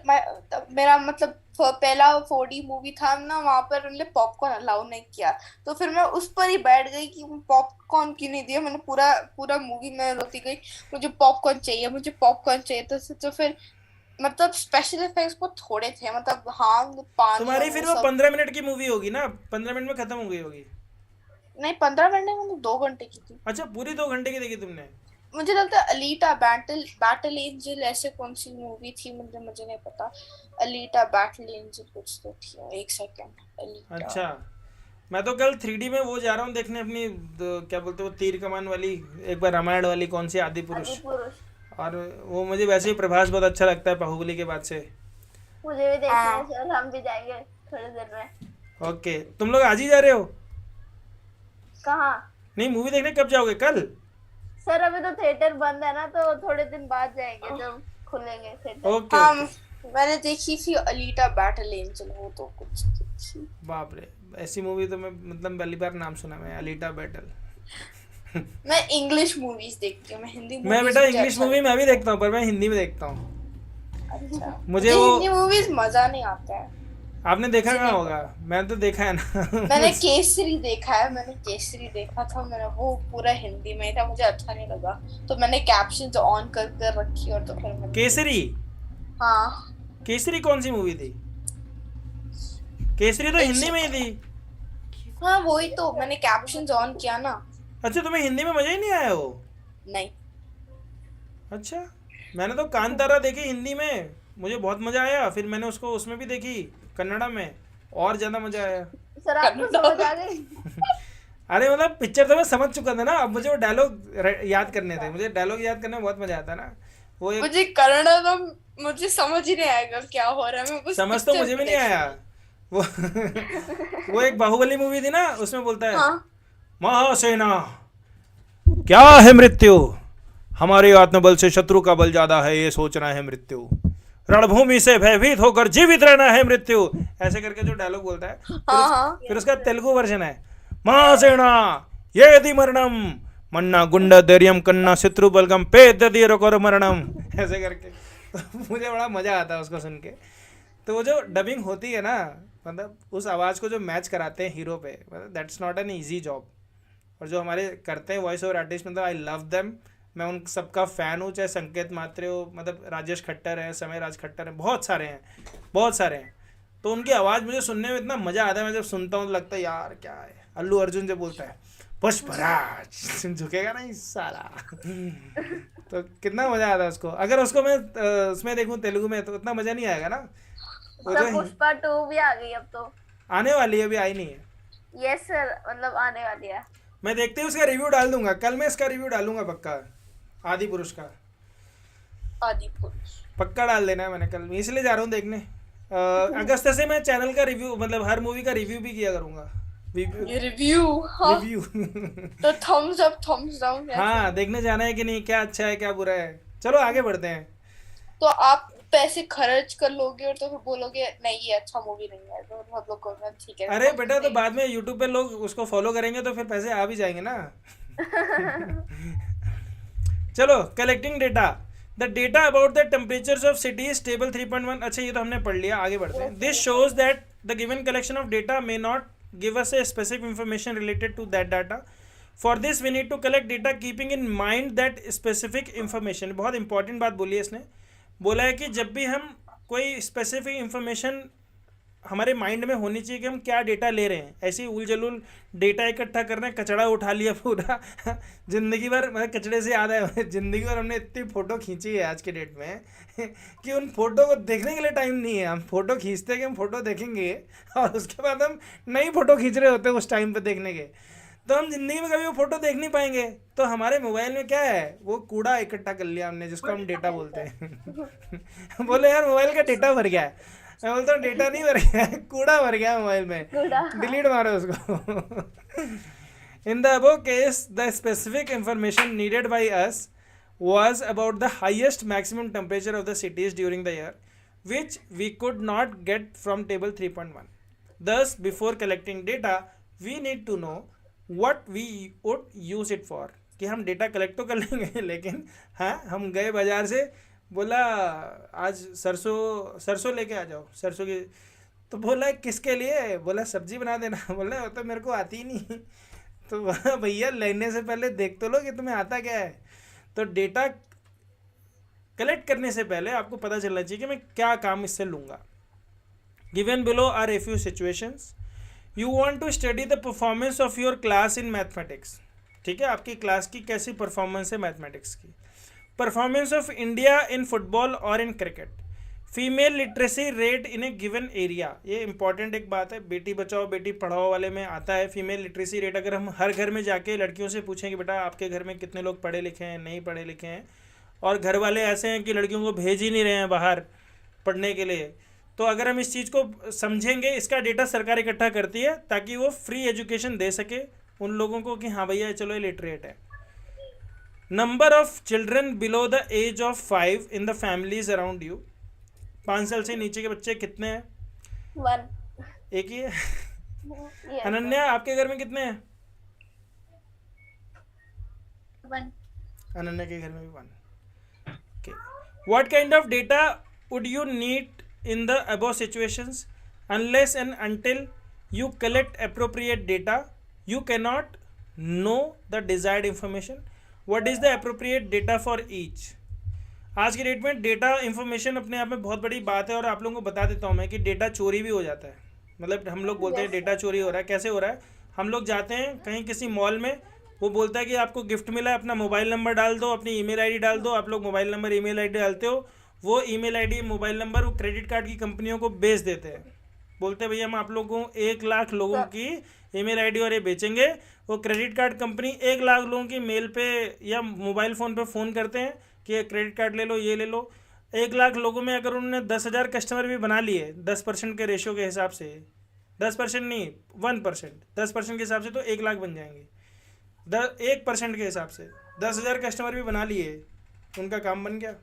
मेरा मतलब पहला 4D मूवी था ना, वहाँ पर उन्होंने पॉपकॉर्न अलाउ नहीं किया, तो फिर मैं उस पर ही बैठ गई कि पॉपकॉर्न क्यों नहीं दिया. मैंने पूरा मूवी में रोती गई, मुझे पॉपकॉर्न चाहिए, मुझे पॉपकॉर्न चाहिए. तो फिर मतलब स्पेशल इफेक्ट्स बहुत थोड़े थे, मतलब हाँ पानी तुम्हारी और फिर वो वो सब. 15 मिनट की मूवी होगी ना, 15 मिनट में खत्म हो गई होगी. नहीं 15 मिनट में 2 घंटे की थी. अच्छा, पूरी 2 घंटे की देखी तुमने? मुझे लगता है अलीटा बैटल एंजल ऐसे कौन सी मूवी थी, मुझे नहीं पता। अलीटा बैटल एंजल कुछ तो थी, एक सेकंड। अलीटा। अच्छा, मैं तो कल 3D में वो जा रहा हूँ देखने अपनी क्या बोलते हैं वो तीर कमान वाली, एक बार रामायण वाली, कौन सी, आदि पुरुष। पुरुष और वो मुझे वैसे ही प्रभास बहुत अच्छा लगता है बाहुबली के बाद से। मुझे भी देखना है सर, हम भी जाएंगे थोड़ी देर में। ओके, तुम लोग आज ही जा रहे हो? कहाँ नहीं, मूवी देखने कब जाओगे, कल? सर? अभी तो थिएटर बंद है ना, तो थोड़े दिन बाद जाएंगे जब खुलेंगे थिएटर। ओके हाँ, ओके। मैंने देखी थी अलीटा बैटल एंजल, वो तो कुछ थी। बाप रे, ऐसी मूवी तो मैं मतलब पहली बार नाम सुना मैं, अलीटा बैटल। मैं इंग्लिश मूवीज देखती हूँ, मैं हिंदी मैं movies बेटा मुझे इंग्लिश अच्छा मूवी मैं भी देखता हूँ, पर मैं हिंदी में देखता हूँ। अच्छा, मुझे वो हिंदी मूवीज मजा नहीं आता है। आपने देखा कहाँ होगा, मैंने तो देखा है ना। मैंने केसरी देखा है, मैंने केसरी देखा था, मैंने वो पूरा हिंदी में था, मुझे अच्छा नहीं लगा, तो मैंने कैप्शंस ऑन कर कर रखी और तो फिर मैंने केसरी? हाँ केसरी कौन सी मूवी थी? केसरी तो हिंदी में ही थी। हाँ वही तो, मैंने कैप्शंस ऑन किया ना। अच्छा, तुम्हें हिंदी में मजा ही नहीं आया वो? नहीं, अच्छा, मैंने तो कांतारा देखी हिंदी में, मुझे बहुत मजा आया, फिर मैंने उसको उसमें भी देखी कन्नड़ा में, और ज्यादा मजा आया। सर आपको समझ आ गई? अरे मतलब पिक्चर तो मैं समझ चुका था ना, अब मुझे वो डायलॉग याद करने थे, मुझे डायलॉग याद करने में बहुत मजा आता है ना। वो एक मुझे कन्नड़ा तो मुझे समझ ही नहीं आएगा क्या हो रहा है, मैं बस समझ तो picture मुझे भी नहीं देखूंगी। आया वो। वो एक बाहुबली मूवी थी ना, उसमें बोलता है हाँ महासेना क्या है मृत्यु, हमारे आत्मबल से शत्रु का बल ज्यादा है, ये सोचना है मृत्यु, रणभूमि से भयभीत होकर जीवित रहना है मृत्यु, ऐसे करके जो डायलॉग बोलता है। हाँ फिर उसका तेलुगु वर्जन है महासेना येदि मरणम मन्ना गुंडा धैर्यम कन्ना शत्रु बलगम पे दीर मरणम, ऐसे करके। तो मुझे बड़ा मजा आता है उसको सुन के। तो वो जो डबिंग होती है ना, मतलब उस आवाज़ को जो मैच कराते हैं हीरो पे, मतलब that's not an easy job. और जो हमारे करते हैं वॉइस ओवर आर्टिस्ट, मतलब आई लव देम, मैं उन सबका फ़ैन हूँ, चाहे संकेत मात्रे हो, मतलब राजेश खट्टर हैं, समय राज खट्टर हैं, बहुत सारे हैं, बहुत सारे हैं। तो उनकी आवाज़ मुझे सुनने में इतना मज़ा आता है, मैं जब सुनता हूँ तो लगता है यार क्या है। अल्लू अर्जुन जो बोलता है पुष्पराज, झुकेगा नहीं साला। तो कितना मज़ा आता है उसको, अगर उसको मैं उसमें देखूँ तेलुगु में तो उतना मज़ा नहीं आएगा ना। वो सर जो पुष्पा 2 भी आ गई अब तो। आने वाली है, अभी आई नहीं है। यस सर, मतलब आने वाली है। मैं देखते ही उसका रिव्यू डाल दूंगा, कल मैं इसका रिव्यू डालूंगा पक्का, आदि पुरुष का आदिपुरुष। पक्का डाल देना है मैंने कल, इसलिए जा रहा हूँ देखने। अगस्त से मैं चैनल का रिव्यू, मतलब हर मूवी का रिव्यू भी किया करूँगा। ये रिव्यू, हाँ रिव्यू। तो थम्स अप थम्स डाउन। हाँ, देखने जाना है कि नहीं, क्या अच्छा है क्या बुरा है। चलो आगे बढ़ते हैं। तो आप पैसे खर्च कर लोगे और तो फिर बोलोगे नहीं ये अच्छा मूवी नहीं है, तो हम लोग को ठीक है। अरे बेटा, तो बाद में यूट्यूब पे लोग उसको फॉलो करेंगे तो फिर पैसे आ भी जाएंगे ना। चलो, collecting data. The data about the temperatures of cities table 3.1। अच्छा, ये तो हमने पढ़ लिया, आगे बढ़ते हैं। This shows that the given collection of data may not give us a specific information related to that data. For this we need to collect data keeping in mind that specific information. बहुत इंपॉर्टेंट बात बोली है इसने, बोला है कि जब भी हम कोई स्पेसिफिक इंफॉर्मेशन हमारे माइंड में होनी चाहिए कि हम क्या डेटा ले रहे हैं। ऐसे ही उलझुल डेटा इकट्ठा करना है, कचड़ा उठा लिया पूरा। ज़िंदगी भर, मतलब कचड़े से याद है, ज़िंदगी भर हमने इतनी फ़ोटो खींची है आज के डेट में कि उन फोटो को देखने के लिए टाइम नहीं है। हम फ़ोटो खींचते हैं कि हम फ़ोटो देखेंगे, और उसके बाद हम नई फ़ोटो खींच रहे होते हैं उस टाइम पर देखने के, तो हम ज़िंदगी में कभी वो फ़ोटो देख नहीं पाएंगे। तो हमारे मोबाइल में क्या है, वो कूड़ा इकट्ठा कर लिया हमने, जिसको हम डेटा बोलते हैं। बोले यार मोबाइल का डेटा भर गया है, मैं बोलता हूँ डेटा नहीं भर गया है, कूड़ा भर गया है मोबाइल में, डिलीट मारो उसको। In the above case the specific information needed by us was about the highest maximum temperature of the cities during the year, which we could not get from table 3.1. Thus, before collecting data, we need to know what we would use it for. कि हम डेटा कलेक्ट तो कर लेंगे, लेकिन हाँ, हम गए बाजार से, बोला आज सरसों लेके आ जाओ, सरसों की, तो बोला किसके लिए, बोला सब्जी बना देना। बोला वो तो मेरे को आती ही नहीं। तो भैया लेने से पहले देख तो लो कि तुम्हें आता क्या है। तो डेटा कलेक्ट करने से पहले आपको पता चलना चाहिए कि मैं क्या काम इससे लूँगा। Given below are a few situations. You want to study the performance of your class in mathematics. ठीक है, आपकी क्लास की कैसी परफॉर्मेंस है मैथमेटिक्स की। Performance of India in football और in cricket. Female literacy rate in a given area, ये इंपॉर्टेंट एक बात है, बेटी बचाओ बेटी पढ़ाओ वाले में आता है फीमेल लिटरेसी रेट। अगर हम हर घर में जाके लड़कियों से पूछें कि बेटा आपके घर में कितने लोग पढ़े लिखे हैं, नहीं पढ़े लिखे हैं, और घर वाले ऐसे हैं कि लड़कियों को भेज ही नहीं रहे हैं बाहर पढ़ने के लिए, तो अगर हम इस चीज़ को समझेंगे, इसका डेटा सरकार इकट्ठा करती है ताकि वो फ्री एजुकेशन दे सके उन लोगों को कि हाँ भैया चलो ये लिटरेट है। Number of children below the age of 5 in the families around you. 5 साल से नीचे के बच्चे कितने हैं? 1। एक ही है। Yes, अनन्या आपके घर में कितने हैं? 1. अनन्या के घर में भी 1। Okay, what kind of data would you need in the above situations? Unless and until you collect appropriate data, you cannot know the desired information. What is the appropriate data for each? आज की डेट में डेटा इंफॉर्मेशन अपने आप में बहुत बड़ी बात है, और आप लोगों को बता देता हूँ मैं कि डेटा चोरी भी हो जाता है। मतलब हम लोग बोलते हैं डेटा चोरी हो रहा है, कैसे हो रहा है? हम लोग जाते हैं कहीं किसी मॉल में, वो बोलता है कि आपको गिफ्ट मिला है, अपना मोबाइल नंबर डाल दो, अपनी ईमेल आईडी डाल दो। आप लोग मोबाइल नंबर ईमेल आईडी डालते हो, वो ईमेल आईडी मोबाइल नंबर वो क्रेडिट कार्ड की कंपनियों को बेच देते हैं। बोलते हैं भैया हम आप लोगों को 1 लाख लोगों की ईमेल आईडी और ये बेचेंगे। वो क्रेडिट कार्ड कंपनी 1 लाख लोगों की मेल पे या मोबाइल फ़ोन पे फ़ोन करते हैं कि क्रेडिट कार्ड ले लो, ये ले लो। 1 लाख लोगों में अगर उन्होंने 10,000 कस्टमर भी बना लिए 10% के रेशो के हिसाब से, 10% नहीं 1%, 10% के हिसाब से तो 1 लाख बन जाएंगे। 1% के हिसाब से 10,000 कस्टमर भी बना लिए, उनका काम बन गया।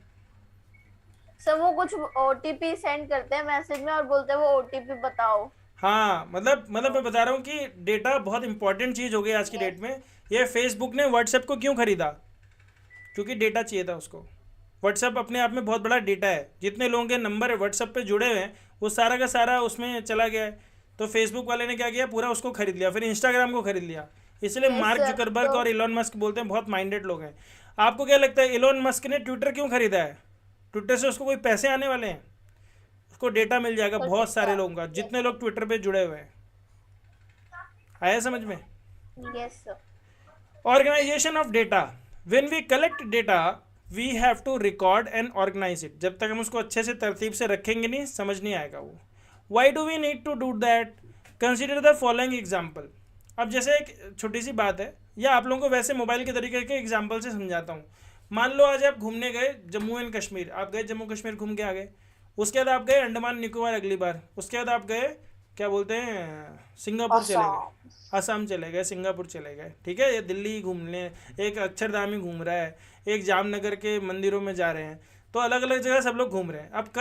सर वो कुछ ओटीपी सेंड करते हैं मैसेज में और बोलते हैं वो ओटीपी बताओ। हाँ, मतलब मैं बता रहा हूँ कि डेटा बहुत इंपॉर्टेंट चीज़ हो गई आज की डेट में। ये फेसबुक ने व्हाट्सएप को क्यों खरीदा? क्योंकि डेटा चाहिए था उसको। व्हाट्सएप अपने आप में बहुत बड़ा डेटा है, जितने लोगों के नंबर व्हाट्सएप पे जुड़े हुए हैं वो सारा का सारा उसमें चला गया है। तो फेसबुक वाले ने क्या किया, पूरा उसको खरीद लिया, फिर इंस्टाग्राम को खरीद लिया। इसलिए मार्क जुकरबर्ग और इलॉन मस्क बोलते हैं बहुत माइंडेड लोग हैं। आपको क्या लगता है इलॉन मस्क ने ट्विटर क्यों खरीदा है? ट्विटर से उसको कोई पैसे आने वाले हैं? उसको डेटा मिल जाएगा बहुत सारे लोगों का, जितने लोग ट्विटर पे जुड़े हुए हैं। आया समझ में? Yes sir. Organization of data. When we collect data we have to record and organize it. जब तक हम उसको अच्छे से तरतीब से रखेंगे नहीं, समझ नहीं आएगा वो। Why do we need to do that? Consider the following example. अब जैसे एक छोटी सी बात है, या आप लोगों को वैसे मोबाइल के तरीके के एग्जाम्पल से समझाता हूँ। मान लो आज आप घूमने गए जम्मू एंड कश्मीर, आप गए जम्मू कश्मीर घूम के आ गए। उसके बाद आप गए अंडमान निकोबार अगली बार। उसके बाद आप गए क्या बोलते हैं सिंगापुर चले गए, असम चले गए, सिंगापुर चले गए। ठीक है, ये दिल्ली घूमने, एक अक्षरधाम घूम रहा है, एक जामनगर के मंदिरों में जा रहे हैं। तो अलग अलग जगह सब लोग घूम रहे हैं। अब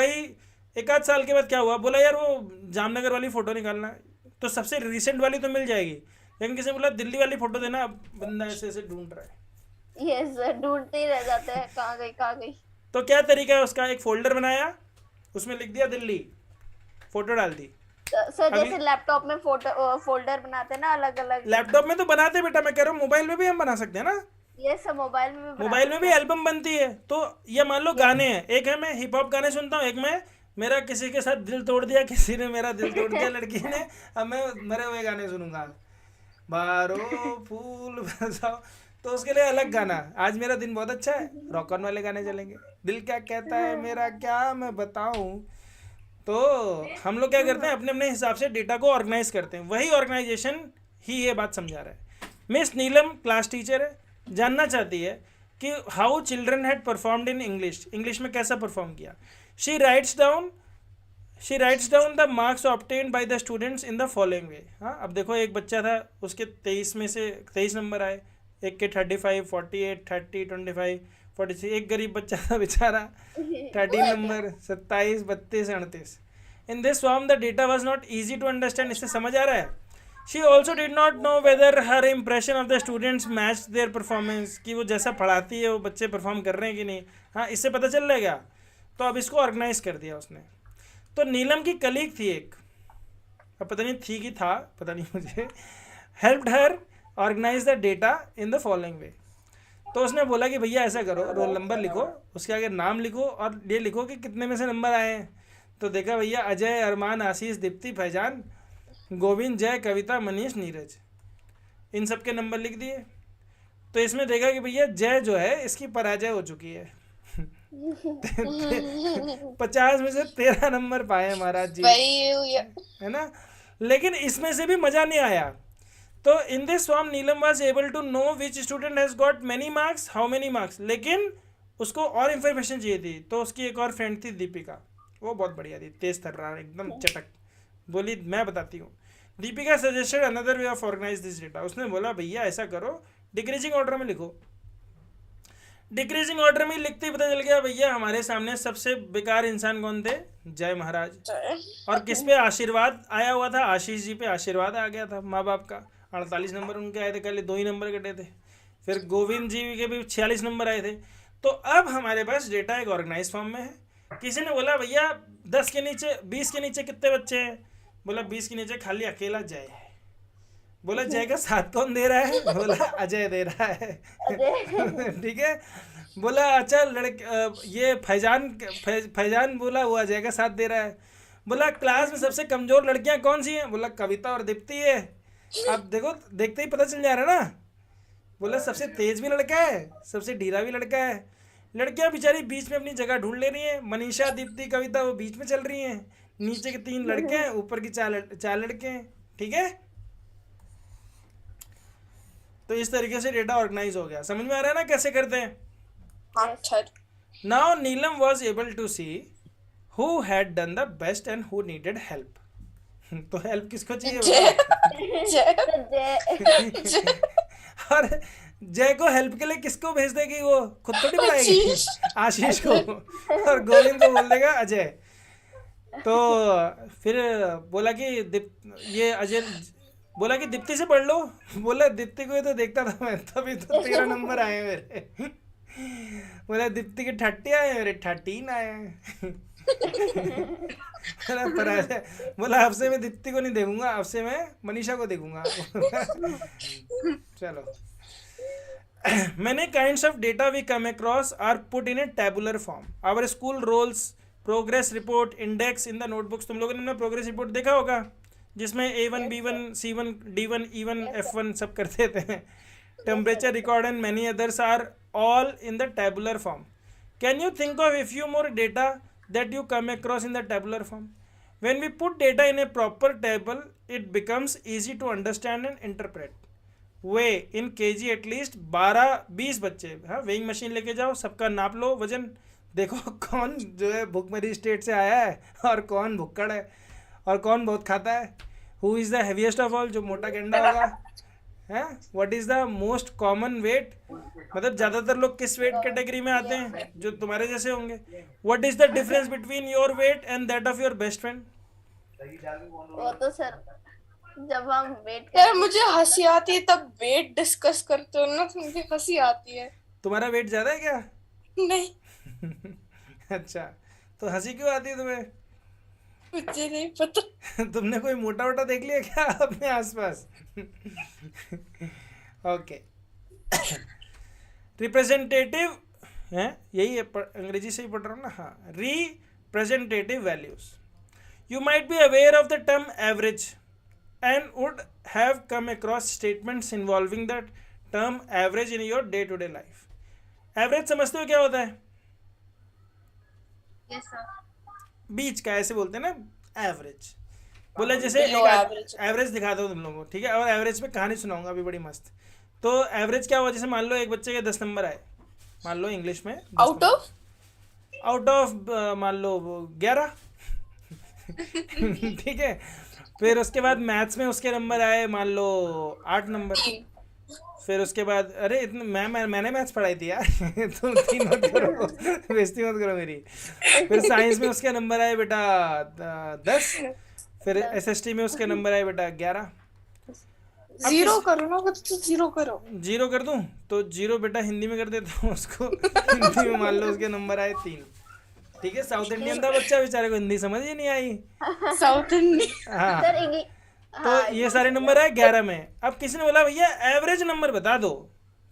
एक आध साल के बाद क्या हुआ, बोला यार वो जामनगर वाली फ़ोटो निकालना है, तो सबसे रिसेंट वाली तो मिल जाएगी, लेकिन किसी ने बोला दिल्ली वाली फ़ोटो देना। अब बंदा ऐसे ऐसे ढूंढ रहा है। यस सर, ढूंढते ही रह जाते हैं कहाँ गई कहाँ गई। तो क्या तरीका है उसका, एक फोल्डर बनाया, उसमें लिख दिया दिल्ली, फोटो डाल दी। सर जैसे लैपटॉप में फोल्डर बनाते हैं ना अलग अलग। लैपटॉप में तो बनाते बेटा, मैं कह रहा हूँ मोबाइल में भी हम बना सकते हैं ना। यस सर, मोबाइल में भी एल्बम बनती है। तो ये मान लो गाने हैं, एक है मैं हिप हॉप गाने सुनता हूँ, एक मैं मेरा किसी के साथ दिल तोड़ दिया, किसी ने मेरा दिल तोड़ दिया लड़की ने, अब मैं मरे हुए गाने सुनूंगा, बारो फूल बरसाओ, तो उसके लिए अलग गाना। आज मेरा दिन बहुत अच्छा है, रॉक ऑन वाले गाने चलेंगे, दिल क्या कहता है मेरा क्या मैं बताऊं। तो हम लोग क्या करते हैं, अपने अपने हिसाब से डेटा को ऑर्गेनाइज करते हैं। वही ऑर्गेनाइजेशन ही ये बात समझा रहा है। मिस नीलम क्लास टीचर है, जानना चाहती है कि how children had performed in English, English में कैसा परफॉर्म किया। She writes down the marks obtained by the students in the following वे। हाँ, अब देखो एक बच्चा था, उसके 23 में से 23 नंबर आए, एक के 35, 48, 30, 25, 46। एक गरीब बच्चा था बेचारा, 13 number, 27, 32, 38। In this form the data was not easy to understand. इससे समझ आ रहा है। She also did not know whether her impression of the students match their performance, कि वो जैसा पढ़ाती है वो बच्चे परफॉर्म कर रहे हैं कि नहीं। हाँ, इससे पता चल रहेगा। तो अब इसको ऑर्गेनाइज कर दिया उसने। तो नीलम की कलीग थी एक, अब पता नहीं थी कि था, पता नहीं मुझे, helped her organize the data in the following way. तो उसने बोला कि भैया ऐसा करो, रोल नंबर लिखो, उसके आगे नाम लिखो और ये लिखो कि कितने में से नंबर आए हैं। तो देखा भैया अजय, अरमान, आशीष, दीप्ति, फैजान, गोविंद, जय, कविता, मनीष, नीरज, इन सब के नंबर लिख दिए। तो इसमें देखा कि भैया जय जो है इसकी पराजय हो चुकी है। 50 में से 13 नंबर पाए महाराज जी, है ना। लेकिन इसमें से भी मजा नहीं आया। तो in this form Neelam was able to know which student has got many marks, how many marks, लेकिन उसको और इन्फॉर्मेशन चाहिए थी। तो उसकी एक और फ्रेंड थी दीपिका, वो बहुत बढ़िया थी, तेज तर्रार एकदम चटक, बोली मैं बताती हूँ। Deepika suggested another way of organize this data. उसने बोला भैया ऐसा करो, डिक्रीजिंग ऑर्डर में लिखो। डिक्रीजिंग ऑर्डर में लिखते ही पता चल गया भैया हमारे सामने सबसे बेकार इंसान कौन थे, जय महाराज। और किस पे आशीर्वाद आया हुआ था, आशीष जी पे आशीर्वाद आ गया था माँ बाप का। 48 नंबर उनके आए थे, कल 2 ही नंबर कटे थे। फिर गोविंद जी के भी 46 नंबर आए थे। तो अब हमारे पास डेटा एक ऑर्गेनाइज फॉर्म में है। किसी ने बोला भैया 10 के नीचे 20 के नीचे कितने बच्चे हैं, बोला 20 के नीचे खाली अकेला जय है। बोला जय का साथ कौन दे रहा है, बोला अजय दे रहा है। ठीक है। बोला अच्छा ये फैजान बोला वो अजय का साथ दे रहा है। बोला क्लास में सबसे कमजोर लड़कियां कौन सी हैं, बोला कविता और दीप्ति है। अब देखो देखते ही पता चल जा रहा है ना। बोला सबसे तेज भी लड़का है, सबसे ढीला भी लड़का है। लड़कियां बेचारी बीच में अपनी जगह ढूंढ ले रही हैं, मनीषा दीप्ति कविता वो बीच में चल रही हैं। नीचे के 3 लड़के हैं, ऊपर की 4 लड़के हैं। ठीक है। तो इस तरीके से डेटा ऑर्गेनाइज हो गया। समझ में आ रहा है ना कैसे करते हैं। Now Neelam was able to see who had done the best and who needed help. तो हेल्प किसको चाहिए, और जय को हेल्प के लिए किसको भेज देगी, वो खुद थोड़ी बुलाएगी, आशीष को। और गोविंद को बोल देगा अजय। तो फिर बोला कि ये अजय बोला कि दीप्ति से पढ़ लो। बोला दीप्ति को तो देखता था मैं, तभी तो 13 नंबर आए मेरे। बोला दीप्ति के 30 आए, मेरे 13 आए। बोला अब से मैं दीप्ति को नहीं देखूंगा, अब से मैं मनीषा को देखूंगा। चलो। Many kinds of data we come across are put in a tabular form. Our school rolls, progress report, index in the notebooks. तुम लोगों ने प्रोग्रेस रिपोर्ट देखा होगा जिसमें A1, B1, C1, D1, E1, F1 सब करते थे। Temperature record and many others are all in the tabular form. Can you think of a few more data that you come across in the tabular form? When we put data in a proper table, it becomes easy to understand and interpret. Way in KG at least 12-20 बच्चे, हाँ वेइंग मशीन लेके जाओ, सबका नाप लो वजन, देखो कौन जो है भुखमरी स्टेट से आया है और कौन भुक्कड़ है और कौन बहुत खाता है। Who is the heaviest of all, जो मोटा गेंडा होगा, है। What is the most common weight, मतलब ज़्यादातर लोग किस वेट कैटेगरी में आते हैं, जो तुम्हारे जैसे होंगे। What is the difference between your weight and that of your best friend. वो तो सर जब हम वेट यार मुझे हंसी आती है तब वेट डिस्कस करते हो ना, तो मुझे हंसी आती है। तुम्हारा वेट ज्यादा है क्या? नहीं। अच्छा, तो हंसी क्यों आती है तुम्हें? मुझे नहीं पता। तुमने कोई मोटा वोटा देख लिया क्या अपने आसपास? ओके। रिप्रेजेंटेटिव है, यही है, अंग्रेजी से ही पढ़ रहा हूँ ना। हाँ, representative values. You might be aware of the term average and would have come across statements involving the term average in your day to day life. Average समझते हो क्या होता है? Yes sir. बीच का, ऐसे बोलते हैं ना एवरेज। बोले जैसे एवरेज दिखाता हूँ तुम लोगों को, ठीक है। और एवरेज पे कहानी सुनाऊंगा अभी बड़ी मस्त। तो एवरेज क्या हुआ, जैसे मान लो एक बच्चे के 10 नंबर आए, मान लो इंग्लिश में, आउट ऑफ मान लो 11। ठीक है। फिर उसके बाद मैथ्स में उसके नंबर आए मान लो 8 नंबर। फिर उसके बाद अरे इतने मैंने मैथ्स पढ़ाई थी यार। तुम 3 मत करो, बेइज्जती मत करो मेरी। फिर साइंस में उसके नंबर आए बेटा 10। फिर एसएसटी में उसके नंबर आए बेटा 11। जीरो करो ना, तो जीरो करो। जीरो कर दूं तो जीरो बेटा हिंदी में कर देता हूँ उसको। हिंदी में मान लो उसके नंबर आए 3। ठीक है। साउथ इंडियन था बच्चा, बेचारे को हिंदी समझ ही नहीं आई। South Indian. हाँ, तो ये सारे नंबर आए 11 में। अब किसी ने बोला भैया एवरेज नंबर बता दो,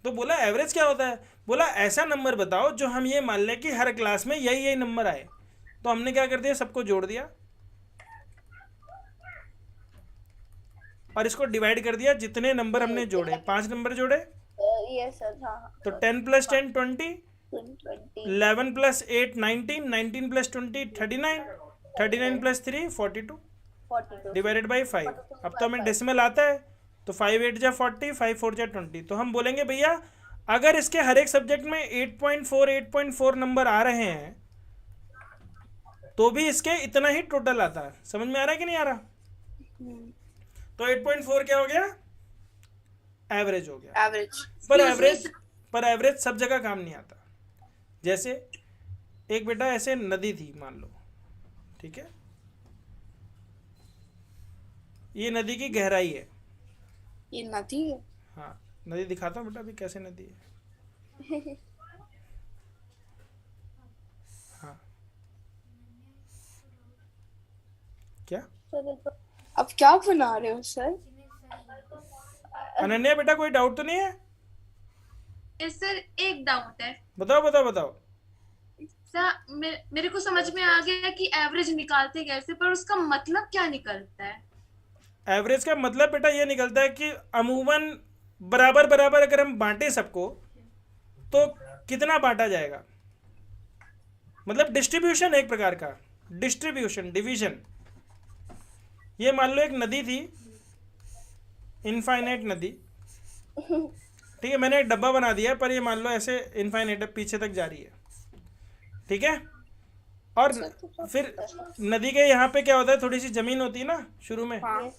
तो बोला एवरेज क्या होता है? बोला ऐसा नंबर बताओ जो हम ये मान लें कि हर क्लास में यही नंबर आए। तो हमने क्या कर दिया, सबको जोड़ दिया और इसको डिवाइड कर दिया। जितने नंबर हमने जोड़े, 5 नंबर जोड़े, यस सर हाँ तो 10 + 10 20, 20 11 + 8 19, 19 + 20 39, 39 + 3 42 42 डिवाइडेड बाई 5। अब तो हमें डेसिमल आता है, तो 5 8 जा 40, 5 4 जा 20। तो हम बोलेंगे भैया अगर इसके हर एक सब्जेक्ट में 8.4 नंबर आ रहे हैं तो भी इसके इतना ही टोटल आता है। समझ में आ रहा है कि नहीं आ रहा? तो 8.4 क्या हो गया? एवरेज हो गया। एवरेज। पर एवरेज सब जगह काम नहीं आता। जैसे एक बेटा ऐसे नदी थी मान लो, ठीक है, ये नदी की गहराई है। ये नदी है। हाँ नदी दिखाता हूँ बेटा अभी कैसे नदी है। हाँ क्या अब क्या बना रहे हो सर? अनन्या बेटा कोई डाउट तो नहीं है? यस सर, एक डाउट है बताओ बताओ बताओ। सर। मेरे को समझ में आ गया कि एवरेज निकालते कैसे, पर उसका मतलब क्या निकलता है? एवरेज का मतलब बेटा ये निकलता है कि अमूमन बराबर बराबर अगर हम बांटे सबको तो कितना बांटा जाएगा, मतलब डिस्ट्रीब्यूशन एक प्रकार का, डिस्ट्रीब्यूशन डिवीजन। ये मान लो एक नदी थी, इनफाइनाइट नदी, ठीक है, मैंने एक डब्बा बना दिया पर ये मान लो ऐसे इनफाइनाइट पीछे तक जा रही है, ठीक है। और फिर नदी के यहाँ पे क्या होता है, थोड़ी सी जमीन होती है ना शुरू में, हाँ।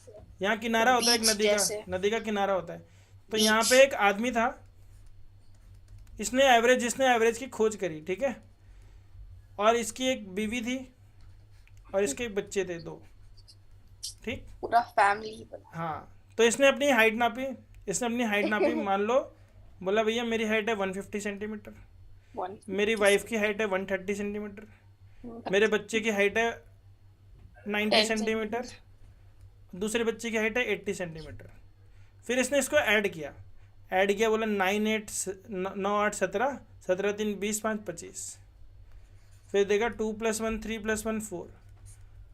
यहाँ किनारा होता है एक बीच नदी का, जैसे। नदी का किनारा होता है। तो बीच। यहाँ पे एक आदमी था, जिसने एवरेज की खोज करी, ठीक है, और इसकी एक बीवी थी और इसके बच्चे थे 2, ठीक, पूरा फैमिली। हाँ। तो इसने अपनी हाइट नापी, मान लो बोला भैया मेरी हाइट है 150 सेंटीमीटर, मेरी वाइफ की हाइट है 130 सेंटीमीटर, मेरे बच्चे की हाइट है 90 सेंटीमीटर, दूसरे बच्चे की हाइट है 80 सेंटीमीटर। फिर इसने इसको ऐड किया, बोला 9 8 9 8 17, 17 3 20 5 25। फिर देखा 2 + 1 3 + 1 4,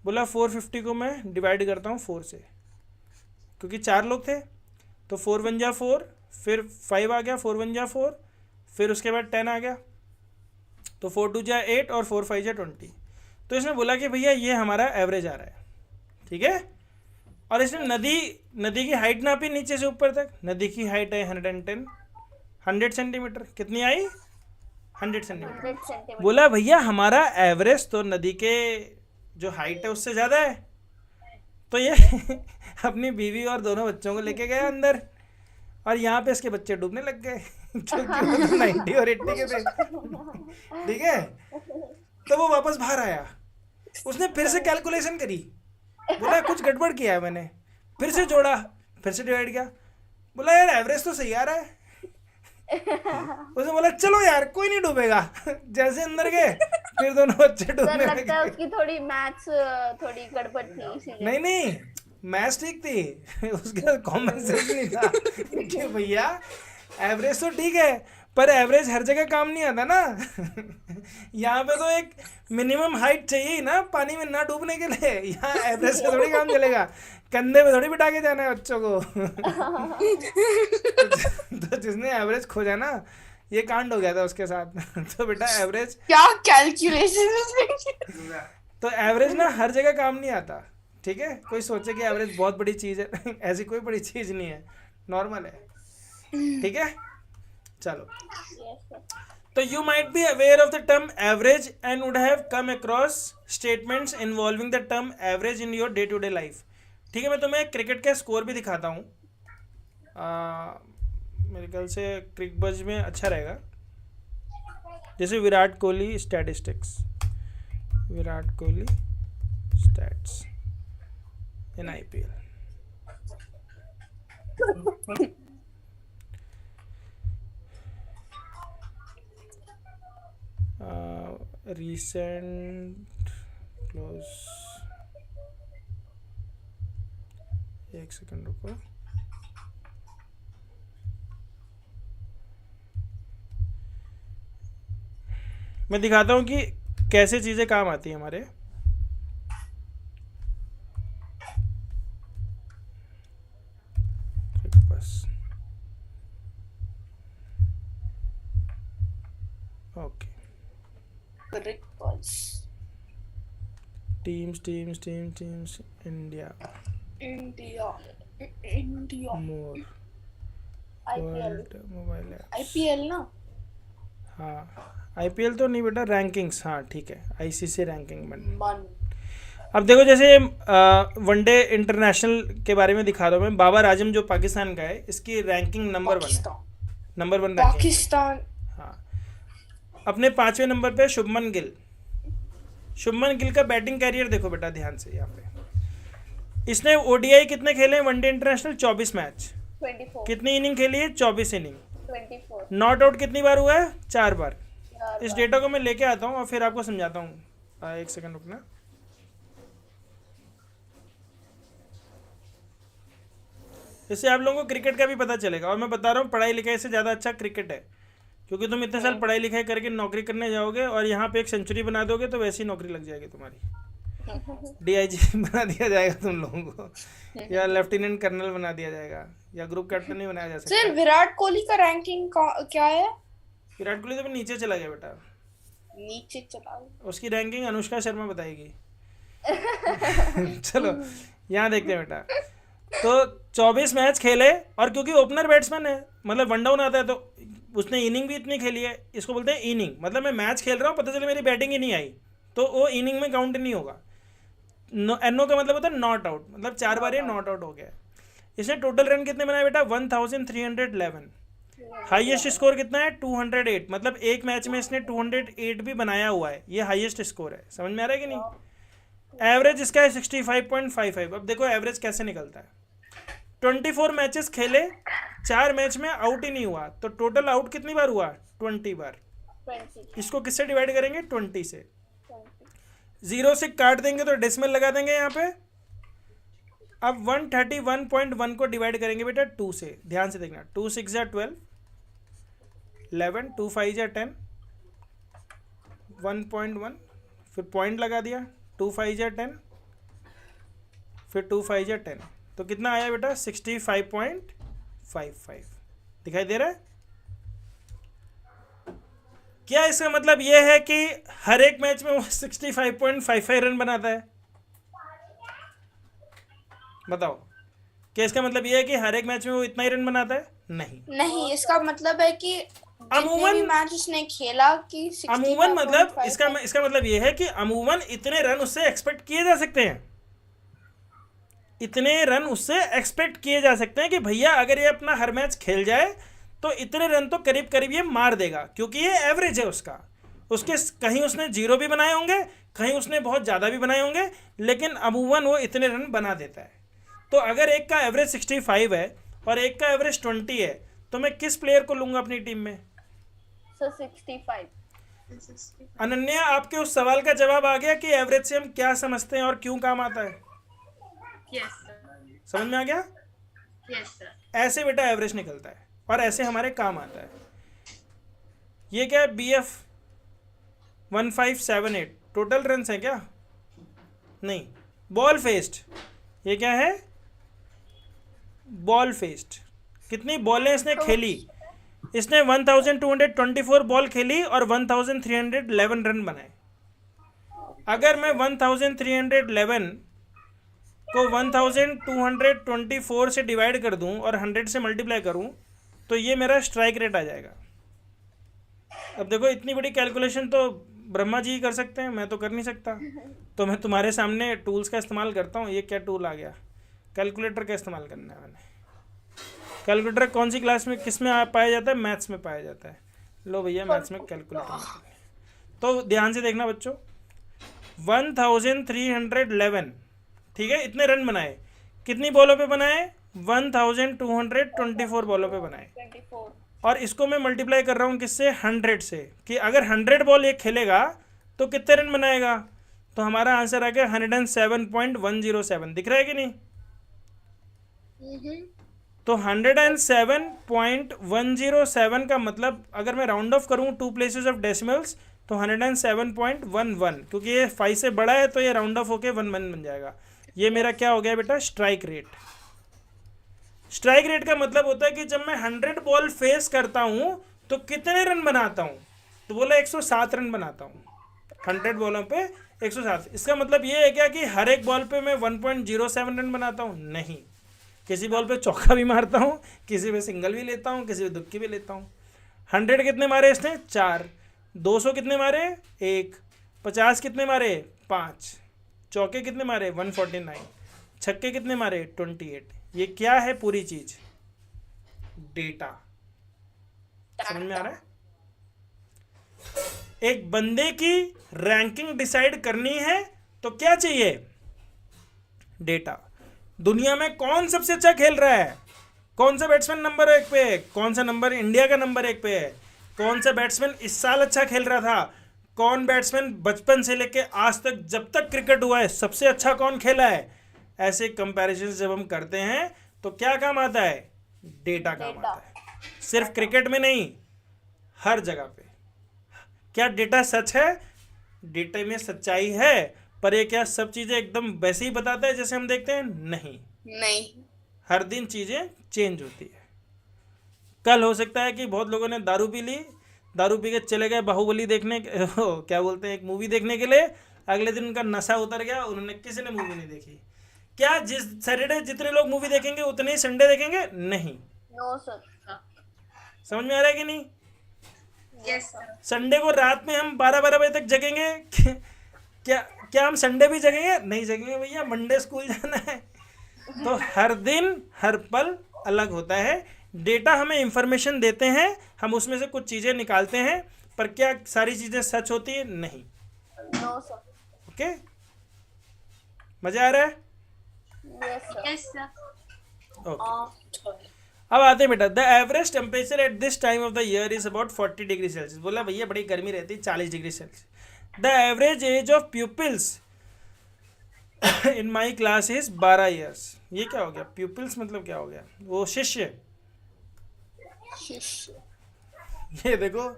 बोला 450 को मैं डिवाइड करता हूँ 4 से, क्योंकि 4 लोग थे, तो 4 1 जा 4, फिर 5 आ गया, 4 1 जा 4, फिर उसके बाद 10 आ गया, तो 4 2 जा 8 और 4 5 जा 20। तो इसने बोला कि भैया ये हमारा एवरेज आ रहा है, ठीक है। और इसने नदी की हाइट नापी नीचे से ऊपर तक, नदी की हाइट है 100 सेंटीमीटर, कितनी आई? 100 सेंटीमीटर। बोला भैया हमारा एवरेज तो नदी के जो हाइट है उससे ज़्यादा है। तो ये अपनी बीवी और दोनों बच्चों को लेके गया अंदर, और यहाँ पे इसके बच्चे डूबने लग गए क्योंकि वो तो 90 और 80 के थे, ठीक है। तो वो वापस बाहर आया, उसने फिर से कैलकुलेशन करी, बोला कुछ गड़बड़ किया है मैंने, फिर से जोड़ा, फिर से डिवाइड किया, बोला यार एवरेज तो सही आ रहा है। उसने बोला चलो यार कोई नहीं डूबेगा। जैसे अंदर गए फिर दोनों बच्चे डूबने लगे। लगता है उसकी थोड़ी मैथ्स थोड़ी गड़बड़ थी इसीलिए। नहीं मैथ्स ठीक थी, उसका कॉमन सेंस नहीं था कि भैया एवरेज तो ठीक है पर एवरेज हर जगह काम नहीं आता ना। यहाँ पे तो एक मिनिमम हाइट चाहिए ना पानी में ना डूबने के लिए, यहाँ एवरेज से थोड़ी काम चलेगा, कंधे पे थोड़ी बिठा के जाना है बच्चों को। तो जिसने एवरेज खोजा ना ये कांड हो गया था उसके साथ। तो बेटा एवरेज क्या कैलकुलेशन। तो एवरेज ना हर जगह काम नहीं आता, ठीक है। कोई सोचे कि एवरेज बहुत बड़ी चीज़ है, ऐसी कोई बड़ी चीज़ नहीं है, नॉर्मल है, ठीक है। चलो, तो you might be aware of the term average and would have come across statements involving the term average in your day to day life, ठीक है। मैं तुम्हें क्रिकेट का स्कोर भी दिखाता हूँ, मेरे ख्याल से क्रिकबज में अच्छा रहेगा। जैसे विराट कोहली स्टैटिस्टिक्स, विराट कोहली स्टैट्स इन IPL। रिसेंट क्लोज, एक सेकंड रुको, मैं दिखाता हूँ कि कैसे चीज़ें काम आती हैं हमारे। बस teams India India more IPL mobile app. IPL ना। हाँ आईपीएल तो नहीं बेटा, रैंकिंग्स, हाँ ठीक है, आईसीसी रैंकिंग बन। मन अब देखो जैसे वनडे इंटरनेशनल के बारे में दिखा दो मैं। बाबर आजम जो पाकिस्तान का है, इसकी रैंकिंग नंबर 1 है, नंबर 1 रैंकिंग। पाकिस्तान। हाँ अपने 5वें नंबर पे शुभमन गिल। शुभमन गिल का बैटिंग कैरियर देखो बेटा ध्यान से यहाँ पे। इसने ओडीआई कितने खेले हैं वनडे इंटरनेशनल? 24 मैच। 24 कितनी इनिंग खेली है? 24 इनिंग। 24 नॉट आउट कितनी बार हुआ है? 4 बार। इस डेटा को मैं लेके आता हूँ और फिर आपको समझाता हूँ। एक सेकंड रुकना। इससे आप लोगों को क्रिकेट का भी पता चलेगा। और मैं बता रहा हूँ पढ़ाई लिखाई से ज़्यादा अच्छा क्रिकेट है, क्योंकि तुम इतने साल पढ़ाई लिखाई करके नौकरी करने जाओगे और यहाँ पे एक सेंचुरी बना दोगे तो वैसी नौकरी लग जाएगी तुम्हारी। डीआईजी बना दिया जाएगा तुम लोगों को, या लेफ्टिनेंट कर्नल बना दिया जाएगा, या ग्रुप कैप्टन नहीं बनाया जा सकता। सर विराट कोहली का रैंकिंग क्या है? विराट कोहली तो फिर नीचे चला गया बेटा, नीचे चला गया। उसकी रैंकिंग अनुष्का शर्मा बताएगी। चलो यहाँ देखते हैं बेटा। तो 24 मैच खेले, और क्योंकि ओपनर बैट्समैन है, मतलब वन डाउन आता है, तो उसने इनिंग भी इतनी खेली है। इसको बोलते हैं इनिंग, मतलब मैं मैच खेल रहा हूँ, पता चले मेरी बैटिंग ही नहीं आई तो वो इनिंग में काउंट नहीं होगा। एनओ का मतलब होता है नॉट आउट, मतलब 4 बार ये नॉट आउट हो गया। इसने टोटल रन कितने बनाए बेटा? 1311। हाईएस्ट स्कोर कितना है? 208, मतलब एक मैच में इसने 208 भी बनाया हुआ है, ये हाईएस्ट स्कोर है। समझ में आ रहा है कि नहीं? एवरेज इसका है 65.55। अब देखो एवरेज कैसे निकलता है। 24 मैचेस खेले, 4 मैच में आउट ही नहीं हुआ, तो टोटल आउट कितनी बार हुआ? 20 बार। 20 इसको किससे डिवाइड करेंगे? 20 से। 0 से काट देंगे तो डेसिमल लगा देंगे यहाँ पे। अब 131.1 को डिवाइड करेंगे बेटा 2 से। ध्यान से देखना, 2 6 जा 12, 11, 2 5 जा 10, 1.1, फिर पॉइंट लगा दिया, 2 5 जा 10, फिर 2 5 जा 10, तो कितना आया बेटा? 65.55। दिखाई दे रहा है? क्या इसका मतलब यह है कि हर एक मैच में वो 65.55 रन बनाता है? बताओ, क्या इसका मतलब यह है कि हर एक मैच में वो इतना ही रन बनाता है? नहीं, इसका मतलब है कि अमूमन मैच उसने खेला कि अमूमन मतलब इसका मतलब यह है कि अमूमन इतने रन उससे एक्सपेक्ट किए जा सकते हैं। इतने रन उससे एक्सपेक्ट किए जा सकते हैं कि भैया अगर ये अपना हर मैच खेल जाए तो इतने रन तो करीब करीब ये मार देगा, क्योंकि ये एवरेज है उसका। उसके कहीं उसने 0 भी बनाए होंगे, कहीं उसने बहुत ज़्यादा भी बनाए होंगे, लेकिन अमूमन वो इतने रन बना देता है। तो अगर एक का एवरेज 65 है और एक का एवरेज 20 है, तो मैं किस प्लेयर को लूँगा अपनी टीम में? सर 65। अनन्या, आपके उस सवाल का जवाब आ गया कि एवरेज से हम क्या समझते हैं और क्यों काम आता है? यस सर, समझ में आ गया? Yes sir. ऐसे बेटा एवरेज निकलता है और ऐसे हमारे काम आता है। ये क्या है? BF 1578 टोटल रन है क्या? नहीं, बॉल फेस्ड। ये क्या है? Ball faced. कितनी बॉलें इसने खेली? इसने 1224 बॉल खेली और 1311 रन बनाए। अगर मैं 1311 को 1224 से डिवाइड कर दूं और 100 से मल्टीप्लाई करूं तो ये मेरा स्ट्राइक रेट आ जाएगा। अब देखो, इतनी बड़ी कैलकुलेशन तो ब्रह्मा जी ही कर सकते हैं, मैं तो कर नहीं सकता। तो मैं तुम्हारे सामने टूल्स का इस्तेमाल करता हूँ। ये क्या टूल आ गया? कैलकुलेटर का इस्तेमाल करना है मैंने। कैलकुलेटर कौन सी क्लास में किस में पाया जाता है? मैथ्स में पाया जाता है। लो भैया, मैथ्स में कैलकुलेटर। तो ध्यान से देखना बच्चों, 1311, ठीक है, इतने रन बनाए। कितनी बॉलों पे बनाए? 1224 बॉलों पे बनाए। 24 और इसको मैं मल्टीप्लाई कर रहा हूँ किससे? 100 से, कि अगर 100 बॉल ये खेलेगा तो कितने रन बनाएगा? तो हमारा आंसर आ गया 107.107। दिख रहा है कि नहीं? तो 107.107 का मतलब अगर मैं राउंड ऑफ करूँ 2 प्लेसेस ऑफ डेसिमल्स तो 107.11, क्योंकि ये 5 से बड़ा है तो ये राउंड ऑफ होके 11 बन जाएगा। ये मेरा क्या हो गया बेटा? Strike rate. स्ट्राइक रेट का मतलब होता है कि जब मैं 100 बॉल फेस करता हूं तो कितने रन बनाता हूं? तो बोला 107 रन बनाता हूं। 100 बॉलों पे 107। इसका मतलब ये है क्या कि हर एक बॉल पे मैं 1.07 रन बनाता हूँ? नहीं, किसी बॉल पे चौका भी मारता हूँ, किसी पे सिंगल भी लेता हूँ, किसी पे दुक्की भी लेता हूँ। 100 कितने मारे इसने? 4। 200 कितने मारे? 1। 50 कितने मारे? 5। चौके कितने मारे? 149। छक्के कितने मारे? 28। ये क्या है पूरी चीज? डेटा। समझ में आ रहा है? एक बंदे की रैंकिंग डिसाइड करनी है तो क्या चाहिए? डेटा। दुनिया में कौन सबसे अच्छा खेल रहा है? कौन सा बैट्समैन नंबर 1 पे है? कौन सा नंबर इंडिया का नंबर 1 पे है? कौन सा बैट्समैन इस साल अच्छा खेल रहा था? कौन बैट्समैन बचपन से लेके आज तक जब तक क्रिकेट हुआ है सबसे अच्छा कौन खेला है? ऐसे कंपैरिजन जब हम करते हैं तो क्या काम आता है? डेटा काम आता है। सिर्फ क्रिकेट में नहीं, हर जगह पे। क्या डेटा सच है? डेटा में सच्चाई है, पर ये क्या सब चीजें एकदम वैसे ही बताता है जैसे हम देखते हैं? नहीं, नहीं। हर दिन चीजें चेंज होती है। कल हो सकता है कि बहुत लोगों ने दारू पी ली, दारू पी के चले गए बाहुबली देखने क्या बोलते हैं, एक मूवी देखने के लिए। अगले दिन उनका नशा उतर गया, उन्होंने किसी ने मूवी नहीं देखी। क्या जिस सैटरडे जितने लोग मूवी देखेंगे उतने ही संडे देखेंगे? नहीं। No sir. समझ में आ रहा है कि नहीं? Yes sir. संडे को रात में हम 12-12 बजे तक जगेंगे? क्या हम संडे भी जगेंगे? नहीं जगेंगे भैया, मंडे स्कूल जाना है। तो हर दिन हर पल अलग होता है। डेटा हमें इंफॉर्मेशन देते हैं, हम उसमें से कुछ चीज़ें निकालते हैं, पर क्या सारी चीज़ें सच होती है? नहीं। No sir. ओके, मजा आ रहा है? Yes sir. Yes sir. Okay, अब आते हैं बेटा। The average temperature at this time of the year is about 40 degree Celsius. बोला भैया बड़ी गर्मी रहती है, 40 degree Celsius. The average age of pupils in my class is 12 years. ये क्या हो गया? प्यूपिल्स मतलब क्या हो गया? वो शिष्य। ये देखो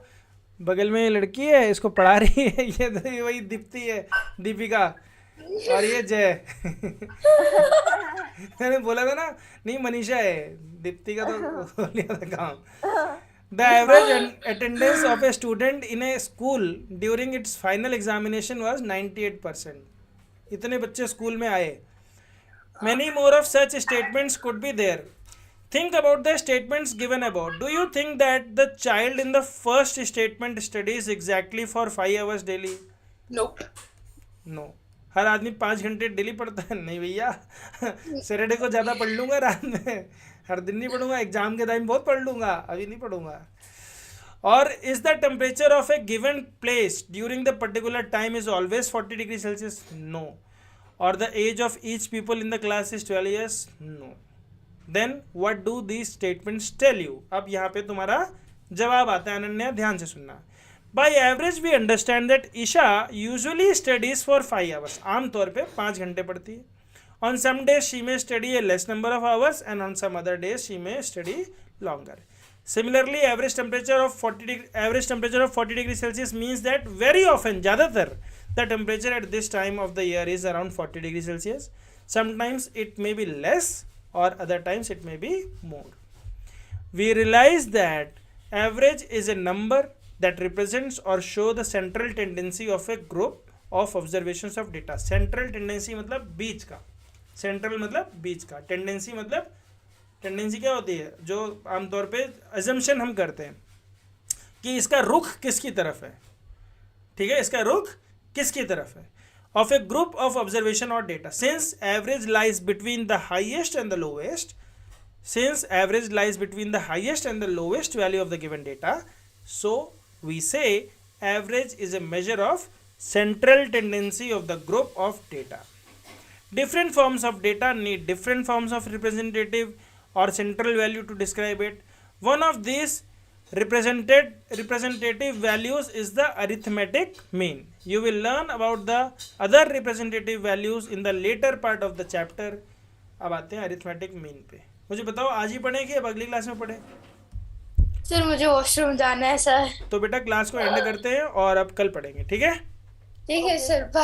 बगल में ये लड़की है, इसको पढ़ा रही है, ये तो वही दीप्ति है, दीपिका, और ये जय। मैंने बोला था ना, नहीं मनीषा है, दीप्ति का तो हो लिया था काम। The average attendance of a student in A school during its final examination was 98%। इतने बच्चे स्कूल में आए। Many more of such statements could be there. Think about the statements given above. Do you think that the child in the first statement studies exactly for 5 hours daily? Nope. No. हर आदमी 5 घंटे डेली पढ़ता है? नहीं भैया, सैटरडे को ज़्यादा पढ़ लूँगा रात में, हर दिन नहीं पढ़ूंगा। एग्जाम के टाइम बहुत पढ़ लूँगा, अभी नहीं पढ़ूंगा। और is the temperature of a given place during the particular time is always 40 degree Celsius? No. Or the age of each people in the class is 12 years? No. Then what do these statements tell you? अब यहाँ पे तुम्हारा जवाब आता है अनन्या, ध्यान से सुनना। By average we understand that Isha usually studies for 5 hours. आम तौर पे 5 घंटे पढ़ती है। On some days she may study a less number of hours and on some other days she may study longer. Similarly, average temperature of 40 degree Celsius means that very often, ज़्यादातर the temperature at this time of the year is around 40 degrees Celsius. Sometimes it may be less or other times it may be more. We realize that average is a number that represents or show the central tendency of a group of observations of data. Central tendency मतलब बीच का, central मतलब बीच का, tendency मतलब टेंडेंसी क्या होती है? जो आमतौर पे assumption हम करते हैं कि इसका रुख किसकी तरफ है। ठीक है, इसका रुख किसकी तरफ है? Of a group of observation और data. Since average lies between the highest and the lowest, since average lies between the highest and the lowest value of the given data, so we say average is a measure of central tendency of the group of data. Different forms of data need different forms of representative or central value to describe it. One of these representative values is the arithmetic mean. You will learn about the other representative values in the later part of the chapter. अब आते हैं arithmetic mean पे। मुझे बताओ आज ही पढ़े कि अब अगली क्लास में पढ़े? सर मुझे वॉशरूम जाना है सर। तो बेटा क्लास को एंड करते हैं और अब कल पढ़ेंगे, ठीक है? ठीक है सर, बाय।